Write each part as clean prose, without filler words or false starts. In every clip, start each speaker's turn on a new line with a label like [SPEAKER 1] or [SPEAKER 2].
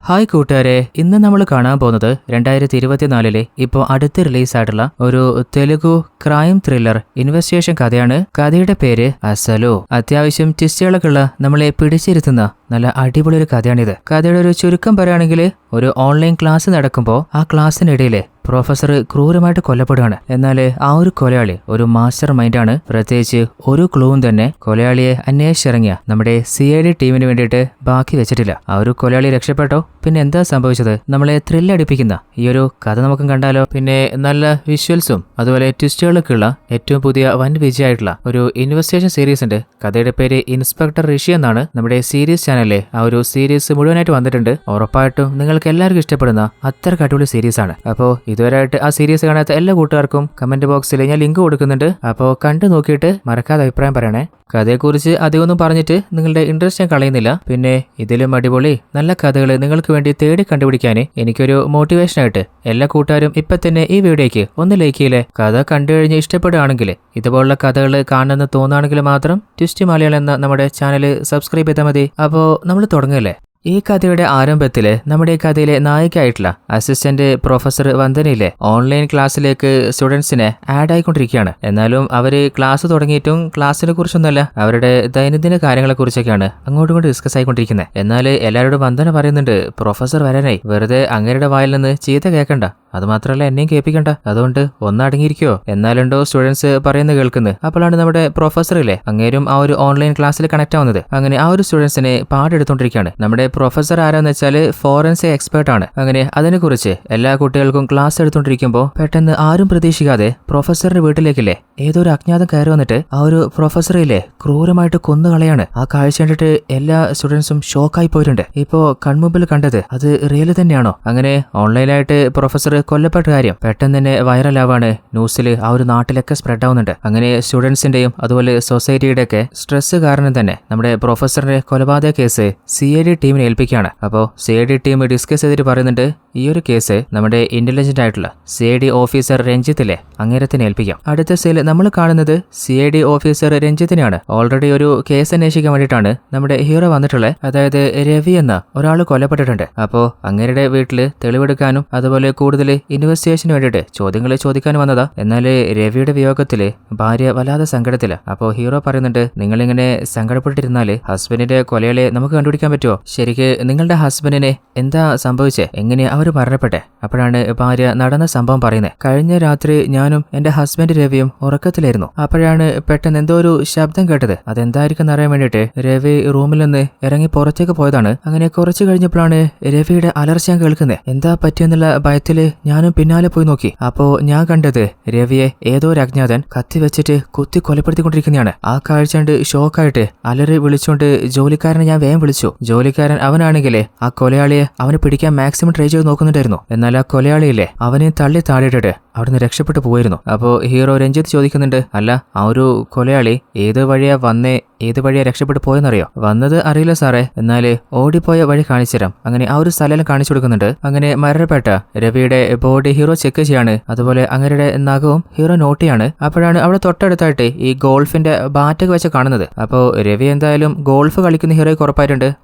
[SPEAKER 1] Hi കൂട്ടുകാരെ, ഇന്ന് നമ്മൾ കാണാൻ പോകുന്നത് 2024 ഇപ്പോൾ അടുത്ത് റിലീസായിട്ടുള്ള ഒരു തെലുഗു ക്രൈം ത്രില്ലർ ഇൻവെസ്റ്റിഗേഷൻ കഥയാണ്. കഥയുടെ പേര് അസലു. അത്യാവശ്യം ട്വിസ്റ്റുകളൊക്കെ ഉള്ള നമ്മളെ പിടിച്ചിരുത്തുന്ന നല്ല അടിപൊളി ഒരു കഥയാണിത്. കഥയുടെ ഒരു ചുരുക്കം പറയുകയാണെങ്കിൽ, ഒരു ഓൺലൈൻ ക്ലാസ് നടക്കുമ്പോൾ ആ ക്ലാസ്സിനിടയിൽ പ്രൊഫസർ ക്രൂരമായിട്ട് കൊല്ലപ്പെടുകയാണ്. എന്നാൽ ആ ഒരു കൊലയാളി ഒരു മാസ്റ്റർ മൈൻഡാണ്. പ്രത്യേകിച്ച് ഒരു ക്ലൂവും തന്നെ കൊലയാളിയെ അന്വേഷിച്ചിറങ്ങിയ നമ്മുടെ CID ടീമിന് വേണ്ടിയിട്ട് ബാക്കി വെച്ചിട്ടില്ല. ആ ഒരു കൊലയാളി രക്ഷപ്പെട്ടോ? പിന്നെ എന്താ സംഭവിച്ചത്? നമ്മളെ ത്രില്ലടിപ്പിക്കുന്ന ഈ ഒരു കഥ നമുക്ക് കണ്ടാലോ? പിന്നെ നല്ല വിഷ്വൽസും അതുപോലെ ട്വിസ്റ്റുകളൊക്കെ ഉള്ള ഏറ്റവും പുതിയ വൻ വിജയമായിട്ടുള്ള ഒരു ഇൻവെസ്റ്റിഗേഷൻ സീരീസ് ഉണ്ട്. കഥയുടെ പേര് ഇൻസ്പെക്ടർ ഋഷി എന്നാണ്. നമ്മുടെ സീരീസ് ചാനലിലെ ആ ഒരു സീരീസ് മുഴുവനായിട്ട് വന്നിട്ടുണ്ട്. ഉറപ്പായിട്ടും നിങ്ങൾക്ക് എല്ലാവർക്കും ഇഷ്ടപ്പെടുന്ന അത്രയ്ക്ക് അടിപൊളി സീരീസ് ആണ്. അപ്പോൾ ഇതുവരെയായിട്ട് ആ സീരീസ് കാണാത്ത എല്ലാ കൂട്ടുകാർക്കും കമന്റ് ബോക്സിൽ ഞാൻ ലിങ്ക് കൊടുക്കുന്നുണ്ട്. അപ്പോൾ കണ്ടു നോക്കിയിട്ട് മറക്കാതെ അഭിപ്രായം പറയണേ. കഥയെക്കുറിച്ച് അധികമൊന്നും പറഞ്ഞിട്ട് നിങ്ങളുടെ ഇൻട്രസ്റ്റ് ഞാൻ കളയുന്നില്ല. പിന്നെ ഇതിലും അടിപൊളി നല്ല കഥകൾ നിങ്ങൾക്ക് വേണ്ടി തേടി കണ്ടുപിടിക്കാൻ എനിക്കൊരു മോട്ടിവേഷനായിട്ട് എല്ലാ കൂട്ടുകാരും ഇപ്പം തന്നെ ഈ വീഡിയോയ്ക്ക് ഒന്ന് ലൈക്ക് ചെയ്യില്ലേ. കഥ കണ്ടു കഴിഞ്ഞ് ഇഷ്ടപ്പെടുകയാണെങ്കിൽ, ഇതുപോലുള്ള കഥകൾ കാണണമെന്ന് തോന്നുകയാണെങ്കിൽ മാത്രം ട്വിസ്റ്റ് മലയാളം എന്ന നമ്മുടെ ചാനൽ സബ്സ്ക്രൈബ് ചെയ്താൽ മതി. അപ്പോൾ നമ്മൾ തുടങ്ങല്ലേ. ഈ കഥയുടെ ആരംഭത്തില് നമ്മുടെ കഥയിലെ നായികയായിട്ടുള്ള അസിസ്റ്റന്റ് പ്രൊഫസർ വന്ദനയിലെ ഓൺലൈൻ ക്ലാസ്സിലേക്ക് സ്റ്റുഡൻസിനെ ആഡ് ആയിക്കൊണ്ടിരിക്കുകയാണ്. എന്നാലും അവര് ക്ലാസ് തുടങ്ങിയിട്ടും ക്ലാസ്സിനെ കുറിച്ചൊന്നുമല്ല, അവരുടെ ദൈനംദിന കാര്യങ്ങളെ കുറിച്ചൊക്കെയാണ് അങ്ങോട്ടും ഡിസ്കസ് ആയിക്കൊണ്ടിരിക്കുന്നത്. എന്നാൽ എല്ലാവരോടും വന്ദന പറയുന്നുണ്ട്, പ്രൊഫസർ വരാനായി, വെറുതെ അങ്ങേരുടെ വായിൽ നിന്ന് ചീത്ത കേൾക്കണ്ട, അതുമാത്രമല്ല എന്നെയും കേൾപ്പിക്കണ്ട, അതുകൊണ്ട് ഒന്നടങ്ങിയിരിക്കോ. എന്നാലുണ്ടോ സ്റ്റുഡൻസ് പറയുന്നത് കേൾക്കുന്നത്. അപ്പോഴാണ് നമ്മുടെ പ്രൊഫസറിലെ അങ്ങേരും ആ ഒരു ഓൺലൈൻ ക്ലാസ്സിൽ കണക്ട് ആവുന്നത്. അങ്ങനെ ആ ഒരു സ്റ്റുഡൻസിനെ പാടെടുത്തോണ്ടിരിക്കുകയാണ്. നമ്മുടെ പ്രൊഫസർ ആരാന്ന് വെച്ചാൽ ഫോറൻസിക് എക്സ്പേർട്ട് ആണ്. അങ്ങനെ അതിനെക്കുറിച്ച് എല്ലാ കുട്ടികൾക്കും ക്ലാസ് എടുത്തോണ്ടിരിക്കുമ്പോൾ പെട്ടെന്ന് ആരും പ്രതീക്ഷിക്കാതെ പ്രൊഫസറിന്റെ വീട്ടിലേക്കില്ലേ ഏതോ ഒരു അജ്ഞാതം കയറി വന്നിട്ട് ആ ഒരു പ്രൊഫസറിലെ ക്രൂരമായിട്ട് കൊന്നുകളയാണ്. ആ കാഴ്ച കണ്ടിട്ട് എല്ലാ സ്റ്റുഡൻസും ഷോക്കായി പോയിട്ടുണ്ട്. ഇപ്പോ കൺമുമ്പിൽ കണ്ടത് അത് റിയൽ തന്നെയാണോ? അങ്ങനെ ഓൺലൈനായിട്ട് പ്രൊഫസർ കൊല്ലപ്പെട്ട കാര്യം പെട്ടെന്ന് തന്നെ വൈറലാവാണ്. ന്യൂസിൽ ആ ഒരു നാട്ടിലൊക്കെ സ്പ്രെഡ് ആവുന്നുണ്ട്. അങ്ങനെ സ്റ്റുഡൻസിന്റെയും അതുപോലെ സൊസൈറ്റിയുടെ ഒക്കെ സ്ട്രെസ് കാരണം തന്നെ നമ്മുടെ പ്രൊഫസറിന്റെ കൊലപാതക കേസ് CID ടീമിനെ ഏൽപ്പിക്കുകയാണ്. അപ്പോൾ CID ടീം ഡിസ്കസ് ചെയ്തിട്ട് പറയുന്നുണ്ട്, ഈ ഒരു കേസ് നമ്മുടെ ഇന്റലിജന്റ് ആയിട്ടുള്ള CID ഓഫീസർ രഞ്ജിത്തിലെ അങ്ങേരത്തിന് ഏൽപ്പിക്കാം. അടുത്ത സീൽ നമ്മൾ കാണുന്നത് CID ഓഫീസർ രഞ്ജിത്തിനെയാണ്. ഓൾറെഡി ഒരു കേസ് അന്വേഷിക്കാൻ വേണ്ടിയിട്ടാണ് നമ്മുടെ ഹീറോ വന്നിട്ടുള്ളത്. അതായത് രവി എന്ന ഒരാൾ കൊല്ലപ്പെട്ടിട്ടുണ്ട്. അപ്പോൾ അങ്ങേരുടെ വീട്ടില് തെളിവെടുക്കാനും അതുപോലെ കൂടുതൽ ഇൻവെസ്റ്റിഗേഷന് വേണ്ടിയിട്ട് ചോദ്യങ്ങൾ ചോദിക്കാനും വന്നതാ. എന്നാൽ രവിയുടെ വിയോഗത്തില് ഭാര്യ വല്ലാതെ സങ്കടത്തില്ല. അപ്പോൾ ഹീറോ പറയുന്നുണ്ട്, നിങ്ങളിങ്ങനെ സങ്കടപ്പെട്ടിരുന്നാല് ഹസ്ബൻഡിന്റെ കൊലയാളിയെ നമുക്ക് കണ്ടുപിടിക്കാൻ പറ്റുമോ? ശരിക്ക് നിങ്ങളുടെ ഹസ്ബൻഡിനെ എന്താ സംഭവിച്ചേ? എങ്ങനെ അവർ മരണപ്പെട്ടെ? അപ്പോഴാണ് ഭാര്യ നടന്ന സംഭവം പറയുന്നത്. കഴിഞ്ഞ രാത്രി ഞാനും എന്റെ ഹസ്ബൻഡ് രവിയും ഉറക്കത്തിലായിരുന്നു. അപ്പോഴാണ് പെട്ടെന്ന് എന്തോ ഒരു ശബ്ദം കേട്ടത്. അതെന്തായിരിക്കും അറിയാൻ വേണ്ടിയിട്ട് രവി റൂമിൽ നിന്ന് ഇറങ്ങി പുറത്തേക്ക് പോയതാണ്. അങ്ങനെ കുറച്ചു കഴിഞ്ഞപ്പോഴാണ് രവിയുടെ അലർച്ച ഞാൻ കേൾക്കുന്നത്. എന്താ പറ്റിയെന്നുള്ള ഭയത്തില് ഞാനും പിന്നാലെ പോയി നോക്കി. അപ്പോ ഞാൻ കണ്ടത് രവിയെ ഏതോ ഒരു അജ്ഞാതൻ കത്തി വെച്ചിട്ട് കുത്തി കൊലപ്പെടുത്തിക്കൊണ്ടിരിക്കുന്നതാണ്. ആ കാഴ്ച കണ്ട് ഷോക്കായിട്ട് അലറി വിളിച്ചുകൊണ്ട് ജോലിക്കാരനെ ഞാൻ വേഗം വിളിച്ചു. ജോലിക്കാരൻ അവനാണെങ്കിലേ ആ കൊലയാളിയെ അവനെ പിടിക്കാൻ മാക്സിമം ട്രൈ ചെയ്ത് നോക്കുന്നുണ്ടായിരുന്നു. എന്നാൽ ആ കൊലയാളിയില്ലേ അവനെ തള്ളി താഴെയിട്ടിട്ട് അവിടുന്ന് രക്ഷപ്പെട്ടു പോയിരുന്നു. അപ്പോൾ ഹീറോ രഞ്ജിത്ത് ചോദിക്കുന്നുണ്ട്, അല്ല ആ ഒരു കൊലയാളി ഏത് വഴിയാ വന്നേ, ഏത് വഴിയാ രക്ഷപ്പെട്ടു പോയെന്നറിയോ? വന്നത് അറിയില്ല സാറേ, എന്നാല് ഓടിപ്പോയ വഴി കാണിച്ചു തരാം. അങ്ങനെ ആ ഒരു സ്ഥലം കാണിച്ചു കൊടുക്കുന്നുണ്ട്. അങ്ങനെ മരണപ്പെട്ട രവിയുടെ ബോഡി ഹീറോ ചെക്ക് ചെയ്യാണ്. അതുപോലെ അങ്ങരുടെ നഖവും ഹീറോ നോട്ട് ചെയ്യാണ്. അപ്പോഴാണ് അവിടെ തൊട്ടടുത്തായിട്ട് ഈ ഗോൾഫിന്റെ ബാറ്റൊക്കെ വെച്ച് കാണുന്നത്. അപ്പോൾ രവി എന്തായാലും ഗോൾഫ് കളിക്കുന്ന ഹീറോയ്ക്ക് ഉറപ്പായിട്ടുണ്ട്.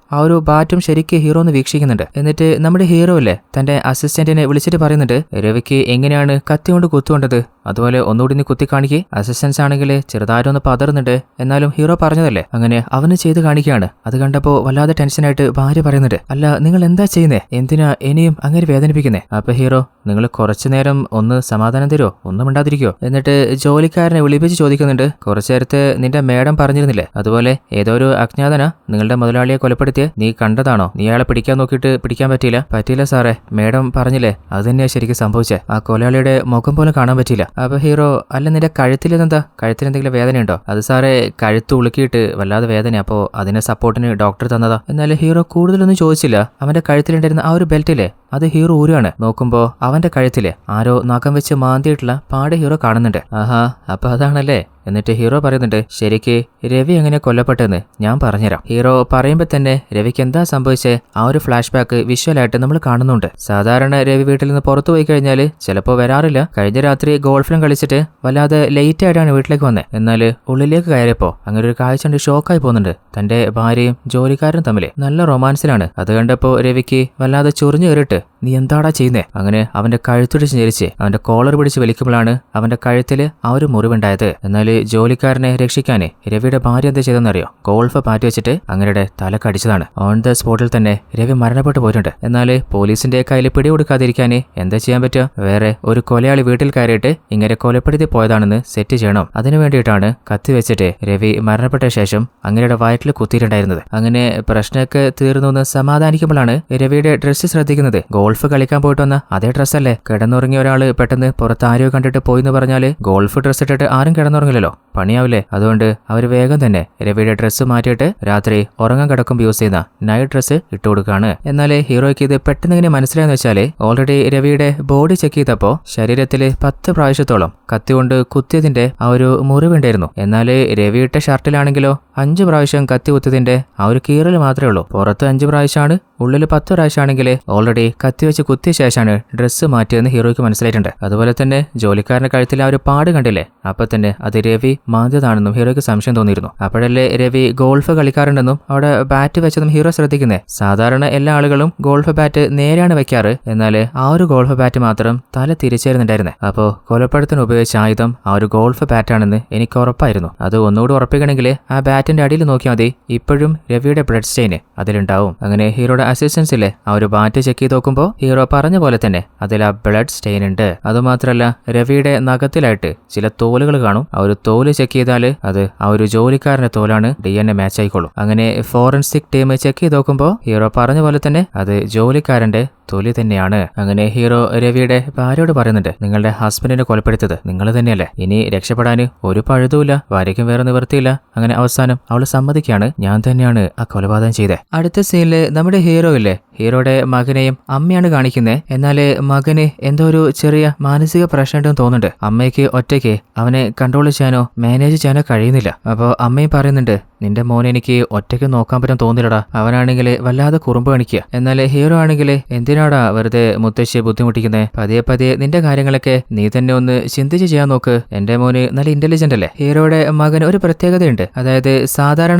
[SPEAKER 1] ആ ഒരു ബാറ്റും ശരിക്ക് ഹീറോ ഒന്ന് വീക്ഷിക്കുന്നുണ്ട്. എന്നിട്ട് നമ്മുടെ ഹീറോ അല്ലേ തന്റെ അസിസ്റ്റന്റിനെ വിളിച്ചിട്ട് പറയുന്നുണ്ട്, രവിക്ക് എങ്ങനെയാണ് കത്തി കൊണ്ട് കുത്തുകൊണ്ടത്, അതുപോലെ ഒന്നുകൂടി നീ കുത്തി കാണിക്ക്. അസിസ്റ്റൻസ് ആണെങ്കിൽ ചെറുതായിട്ടൊന്ന് പതറുന്നുണ്ട്. എന്നാലും ഹീറോ പറഞ്ഞതല്ലേ, അങ്ങനെ അവന് ചെയ്ത് കാണിക്കുകയാണ്. അത് കണ്ടപ്പോ വല്ലാതെ ടെൻഷനായിട്ട് ഭാര്യ പറയുന്നുണ്ട്, അല്ല നിങ്ങൾ എന്താ ചെയ്യുന്നേ, എന്തിനാ ഇനിയും അങ്ങനെ വേദനിപ്പിക്കുന്നേ? അപ്പൊ ഹീറോ, നിങ്ങൾ കുറച്ചു നേരം ഒന്ന് സമാധാനം തരുമോ, ഒന്നും മിണ്ടാതിരിക്കോ? എന്നിട്ട് ജോലിക്കാരനെ വിളിപ്പിച്ച് ചോദിക്കുന്നുണ്ട്, കുറച്ചു നേരത്തെ നിന്റെ മേഡം പറഞ്ഞിരുന്നില്ലേ, അതുപോലെ ഏതോ ഒരു അജ്ഞാതന നിങ്ങളുടെ മുതലാളിയെ കൊലപ്പെടുത്തിയ നീ കണ്ടതാണോ? നീ അയാളെ പിടിക്കാൻ നോക്കിയിട്ട് പിടിക്കാൻ പറ്റിയില്ല സാറേ, മേഡം പറഞ്ഞില്ലേ, അത് തന്നെയാ ശരിക്കും സംഭവിച്ചേ. ആ കൊലയാളിയുടെ മുഖം പോലും കാണാൻ പറ്റിയില്ല. അപ്പൊ ഹീറോ, അല്ല നിന്റെ കഴുത്തിലെന്താ, കഴുത്തിലെന്തെങ്കിലും വേദനയുണ്ടോ? അത് സാറേ കഴുത്ത് ഉളുക്കിയിട്ട് വല്ലാതെ വേദന, അപ്പോ അതിനെ സപ്പോർട്ടിന് ഡോക്ടർ തന്നതാ. എന്നാൽ ഹീറോ കൂടുതലൊന്നും ചോദിച്ചില്ല. അവന്റെ കഴുത്തിലുണ്ടായിരുന്ന ആ ഒരു ബെൽറ്റില്ലേ അത് ഹീറോ ഊരാണ്. നോക്കുമ്പോ അവന്റെ കഴുത്തില് ആരോ നഖം വെച്ച് മാന്തിയിട്ടുള്ള പാട് ഹീറോ കാണുന്നുണ്ട്. ആഹാ, അപ്പൊ അതാണല്ലേ. എന്നിട്ട് ഹീറോ പറയുന്നുണ്ട്, ശരിക്ക് രവി എങ്ങനെ കൊല്ലപ്പെട്ടെന്ന് ഞാൻ പറഞ്ഞുതരാം. ഹീറോ പറയുമ്പോ തന്നെ രവിക്ക് എന്താ എന്താ സംഭവിച്ചേ ആ ഒരു ഫ്ലാഷ് ബാക്ക് വിഷ്വലായിട്ട് നമ്മൾ കാണുന്നുണ്ട്. സാധാരണ രവി വീട്ടിൽ നിന്ന് പുറത്തു പോയി കഴിഞ്ഞാൽ ചിലപ്പോൾ വരാറില്ല. കഴിഞ്ഞ രാത്രി ഗോൾഫിലും കളിച്ചിട്ട് വല്ലാതെ ലേറ്റ് ആയിട്ടാണ് വീട്ടിലേക്ക് വന്നത്. എന്നാൽ ഉള്ളിലേക്ക് കയറിയപ്പോ അങ്ങനെ ഒരു കാഴ്ച കണ്ട് ഷോക്കായി പോകുന്നുണ്ട്. തന്റെ ഭാര്യയും ജോലിക്കാരനും തമ്മിൽ നല്ല റൊമാൻസിലാണ്. അത് കണ്ടപ്പോ രവിക്ക് വല്ലാതെ ചൊറിഞ്ഞു കയറിയിട്ട് നീ എന്താടാ ചെയ്യുന്നേ അങ്ങനെ അവന്റെ കഴുത്തുടിച്ച് ഞെരിച്ച് അവന്റെ കോളർ പിടിച്ച് വലിക്കുമ്പോഴാണ് അവന്റെ കഴുത്തില് ആ ഒരു മുറിവുണ്ടായത്. എന്നാൽ ജോലിക്കാരനെ രക്ഷിക്കാന് രവിയുടെ ഭാര്യ എന്താ ചെയ്തെന്നറിയോ? ഗോൾഫ് പാറ്റി വെച്ചിട്ട് അങ്ങയുടെ തലക്കടിച്ചതാണ്. ഓൺ ദ സ്പോട്ടിൽ തന്നെ രവി മരണപ്പെട്ടു പോയിട്ടുണ്ട്. എന്നാൽ പോലീസിന്റെ കയ്യിൽ പിടികൊടുക്കാതിരിക്കാന് എന്താ ചെയ്യാൻ പറ്റുക? വേറെ ഒരു കൊലയാളി വീട്ടിൽ കയറിയിട്ട് ഇങ്ങനെ കൊലപ്പെടുത്തി പോയതാണെന്ന് സെറ്റ് ചെയ്യണം. അതിനു വേണ്ടിയിട്ടാണ് കത്തി വെച്ചിട്ട് രവി മരണപ്പെട്ട ശേഷം അങ്ങയുടെ വയറ്റിൽ കുത്തിയിട്ടുണ്ടായിരുന്നത്. അങ്ങനെ പ്രശ്നമൊക്കെ തീർന്നു സമാധാനിക്കുമ്പോഴാണ് രവിയുടെ ഡ്രസ്സ് ശ്രദ്ധിക്കുന്നത്. ഗോൾഫ് കളിക്കാൻ പോയിട്ട് വന്ന അതേ ഡ്രസ്സല്ലേ? കിടന്നുറങ്ങിയ ഒരാള് പെട്ടെന്ന് പുറത്ത് ആരോ കണ്ടിട്ട് പോയിന്ന് പറഞ്ഞാല് ഗോൾഫ് ഡ്രസ്സ് ഇട്ടിട്ട് ആരും കിടന്നുറങ്ങില്ലല്ലോ, പണിയാവില്ലേ? അതുകൊണ്ട് അവർ വേഗം തന്നെ രവിയുടെ ഡ്രസ്സ് മാറ്റിയിട്ട് രാത്രി ഉറങ്ങാൻ കിടക്കുമ്പോൾ യൂസ് ചെയ്യുന്ന നൈറ്റ് ഡ്രസ്സ് ഇട്ടു കൊടുക്കുകയാണ്. എന്നാൽ ഹീറോയ്ക്ക് ഇത് പെട്ടെന്ന് ഇങ്ങനെ മനസ്സിലായെന്ന് വെച്ചാല് ഓൾറെഡി രവിയുടെ ബോഡി ചെക്ക് ചെയ്തപ്പോ ശരീരത്തിൽ 10 പ്രാവശ്യത്തോളം കത്തി കൊണ്ട് കുത്തിയതിന്റെ ആ ഒരു മുറിവുണ്ടായിരുന്നു. എന്നാൽ രവിയിട്ട ഷർട്ടിലാണെങ്കിലോ 5 പ്രാവശ്യം കത്തി കുത്തിയതിന്റെ ആ ഒരു കീറൽ മാത്രമേ ഉള്ളൂ. പുറത്ത് 5 പ്രാവശ്യമാണ്, ഉള്ളിൽ 10 പ്രാവശ്യമാണെങ്കിൽ ഓൾറെഡി കത്തി വെച്ച് കുത്തിയ ശേഷമാണ് ഡ്രസ്സ് മാറ്റിയതെന്ന് ഹീറോയ്ക്ക് മനസ്സിലായിട്ടുണ്ട്. അതുപോലെ തന്നെ ജോലിക്കാരന്റെ കഴുത്തിൽ ആ ഒരു പാട് കണ്ടില്ലേ, അപ്പൊ തന്നെ അത് രവി മാന്തിയതാണെന്നും ഹീറോയ്ക്ക് സംശയം തോന്നിയിരുന്നു. അപ്പോഴല്ലേ രവി ഗോൾഫ് കളിക്കാറുണ്ടെന്നും അവിടെ ബാറ്റ് വെച്ചതും ഹീറോ ശ്രദ്ധിക്കുന്നേ. സാധാരണ എല്ലാ ആളുകളും ഗോൾഫ് ബാറ്റ് നേരെയാണ് വെക്കാറ്, എന്നാൽ ആ ഒരു ഗോൾഫ് ബാറ്റ് മാത്രം തല തിരിച്ചായിരുന്നുണ്ടായിരുന്നേ. അപ്പോ കൊലപ്പെടുത്തിന് ഉപയോഗിച്ച ആയുധം ആ ഒരു ഗോൾഫ് ബാറ്റാണെന്ന് എനിക്ക് ഉറപ്പായിരുന്നു. അത് ഒന്നുകൂടി ഉറപ്പിക്കണമെങ്കിൽ ആ ബാറ്റിന്റെ അടിയിൽ നോക്കിയാൽ മതി, ഇപ്പോഴും രവിയുടെ ബ്ലഡ് സ്റ്റെയിന് അതിലുണ്ടാവും. അങ്ങനെ ഹീറോയുടെ അസിസ്റ്റൻസിലെ ആ ഒരു ബാറ്റ് ചെക്ക് ചെയ്ത് നോക്കുമ്പോൾ ഹീറോ പറഞ്ഞ പോലെ തന്നെ അതിൽ ആ ബ്ലഡ് സ്റ്റെയിൻ ഉണ്ട്. അതുമാത്രമല്ല രവിയുടെ നഖത്തിലായിട്ട് ചില തോലുകൾ കാണും. ആ ഒരു തോല് ചെക്ക് ചെയ്താൽ അത് ആ ഒരു ജോലിക്കാരന്റെ തോലാണ്, DNA മാച്ച് ആയിക്കോളും. അങ്ങനെ ഫോറൻസിക് ടീം ചെക്ക് ചെയ്ത് നോക്കുമ്പോൾ ഹീറോ പറഞ്ഞ പോലെ തന്നെ അത് ജോലിക്കാരന്റെ തൊലി തന്നെയാണ്. അങ്ങനെ ഹീറോ രവിയുടെ ഭാര്യയോട് പറയുന്നുണ്ട്, നിങ്ങളുടെ ഹസ്ബൻഡിനെ കൊലപ്പെടുത്തത് നിങ്ങൾ തന്നെയല്ലേ, ഇനി രക്ഷപ്പെടാൻ ഒരു പഴുതുമില്ല, ഭാര്യയ്ക്കും വേറെ നിവൃത്തിയില്ല. അങ്ങനെ അവസാനം അവൾ സമ്മതിക്കാണ്, ഞാൻ തന്നെയാണ് ആ കൊലപാതകം ചെയ്തത്. അടുത്ത സീനില് നമ്മുടെ ഹീറോ ഇല്ലേ, ഹീറോയുടെ മകനെയും അമ്മയാണ് കാണിക്കുന്നത്. എന്നാല് മകന് എന്തോ ഒരു ചെറിയ മാനസിക പ്രശ്നം ഉണ്ടെന്ന് തോന്നുന്നുണ്ട്. അമ്മയ്ക്ക് ഒറ്റയ്ക്ക് അവനെ കൺട്രോൾ ചെയ്യാനോ മാനേജ് ചെയ്യാനോ കഴിയുന്നില്ല. അപ്പോൾ അമ്മയും പറയുന്നുണ്ട്, നിന്റെ മോനെ എനിക്ക് ഒറ്റയ്ക്ക് നോക്കാൻ പറ്റാൻ തോന്നില്ലടാ, അവനാണെങ്കിൽ വല്ലാതെ കുറുമ്പ് കാണിക്കുക. എന്നാൽ ഹീറോ ആണെങ്കിൽ എന്തിനാടാ വെറുതെ മുത്തശ്ശിയെ ബുദ്ധിമുട്ടിക്കുന്നത്, പതിയെ പതിയെ നിന്റെ കാര്യങ്ങളൊക്കെ നീ തന്നെ ഒന്ന് ചിന്തിച്ച് ചെയ്യാൻ നോക്ക്, എന്റെ മോന് നല്ല ഇന്റലിജന്റ് അല്ലേ. ഹീറോയുടെ മകന് ഒരു പ്രത്യേകതയുണ്ട്, അതായത് സാധാരണ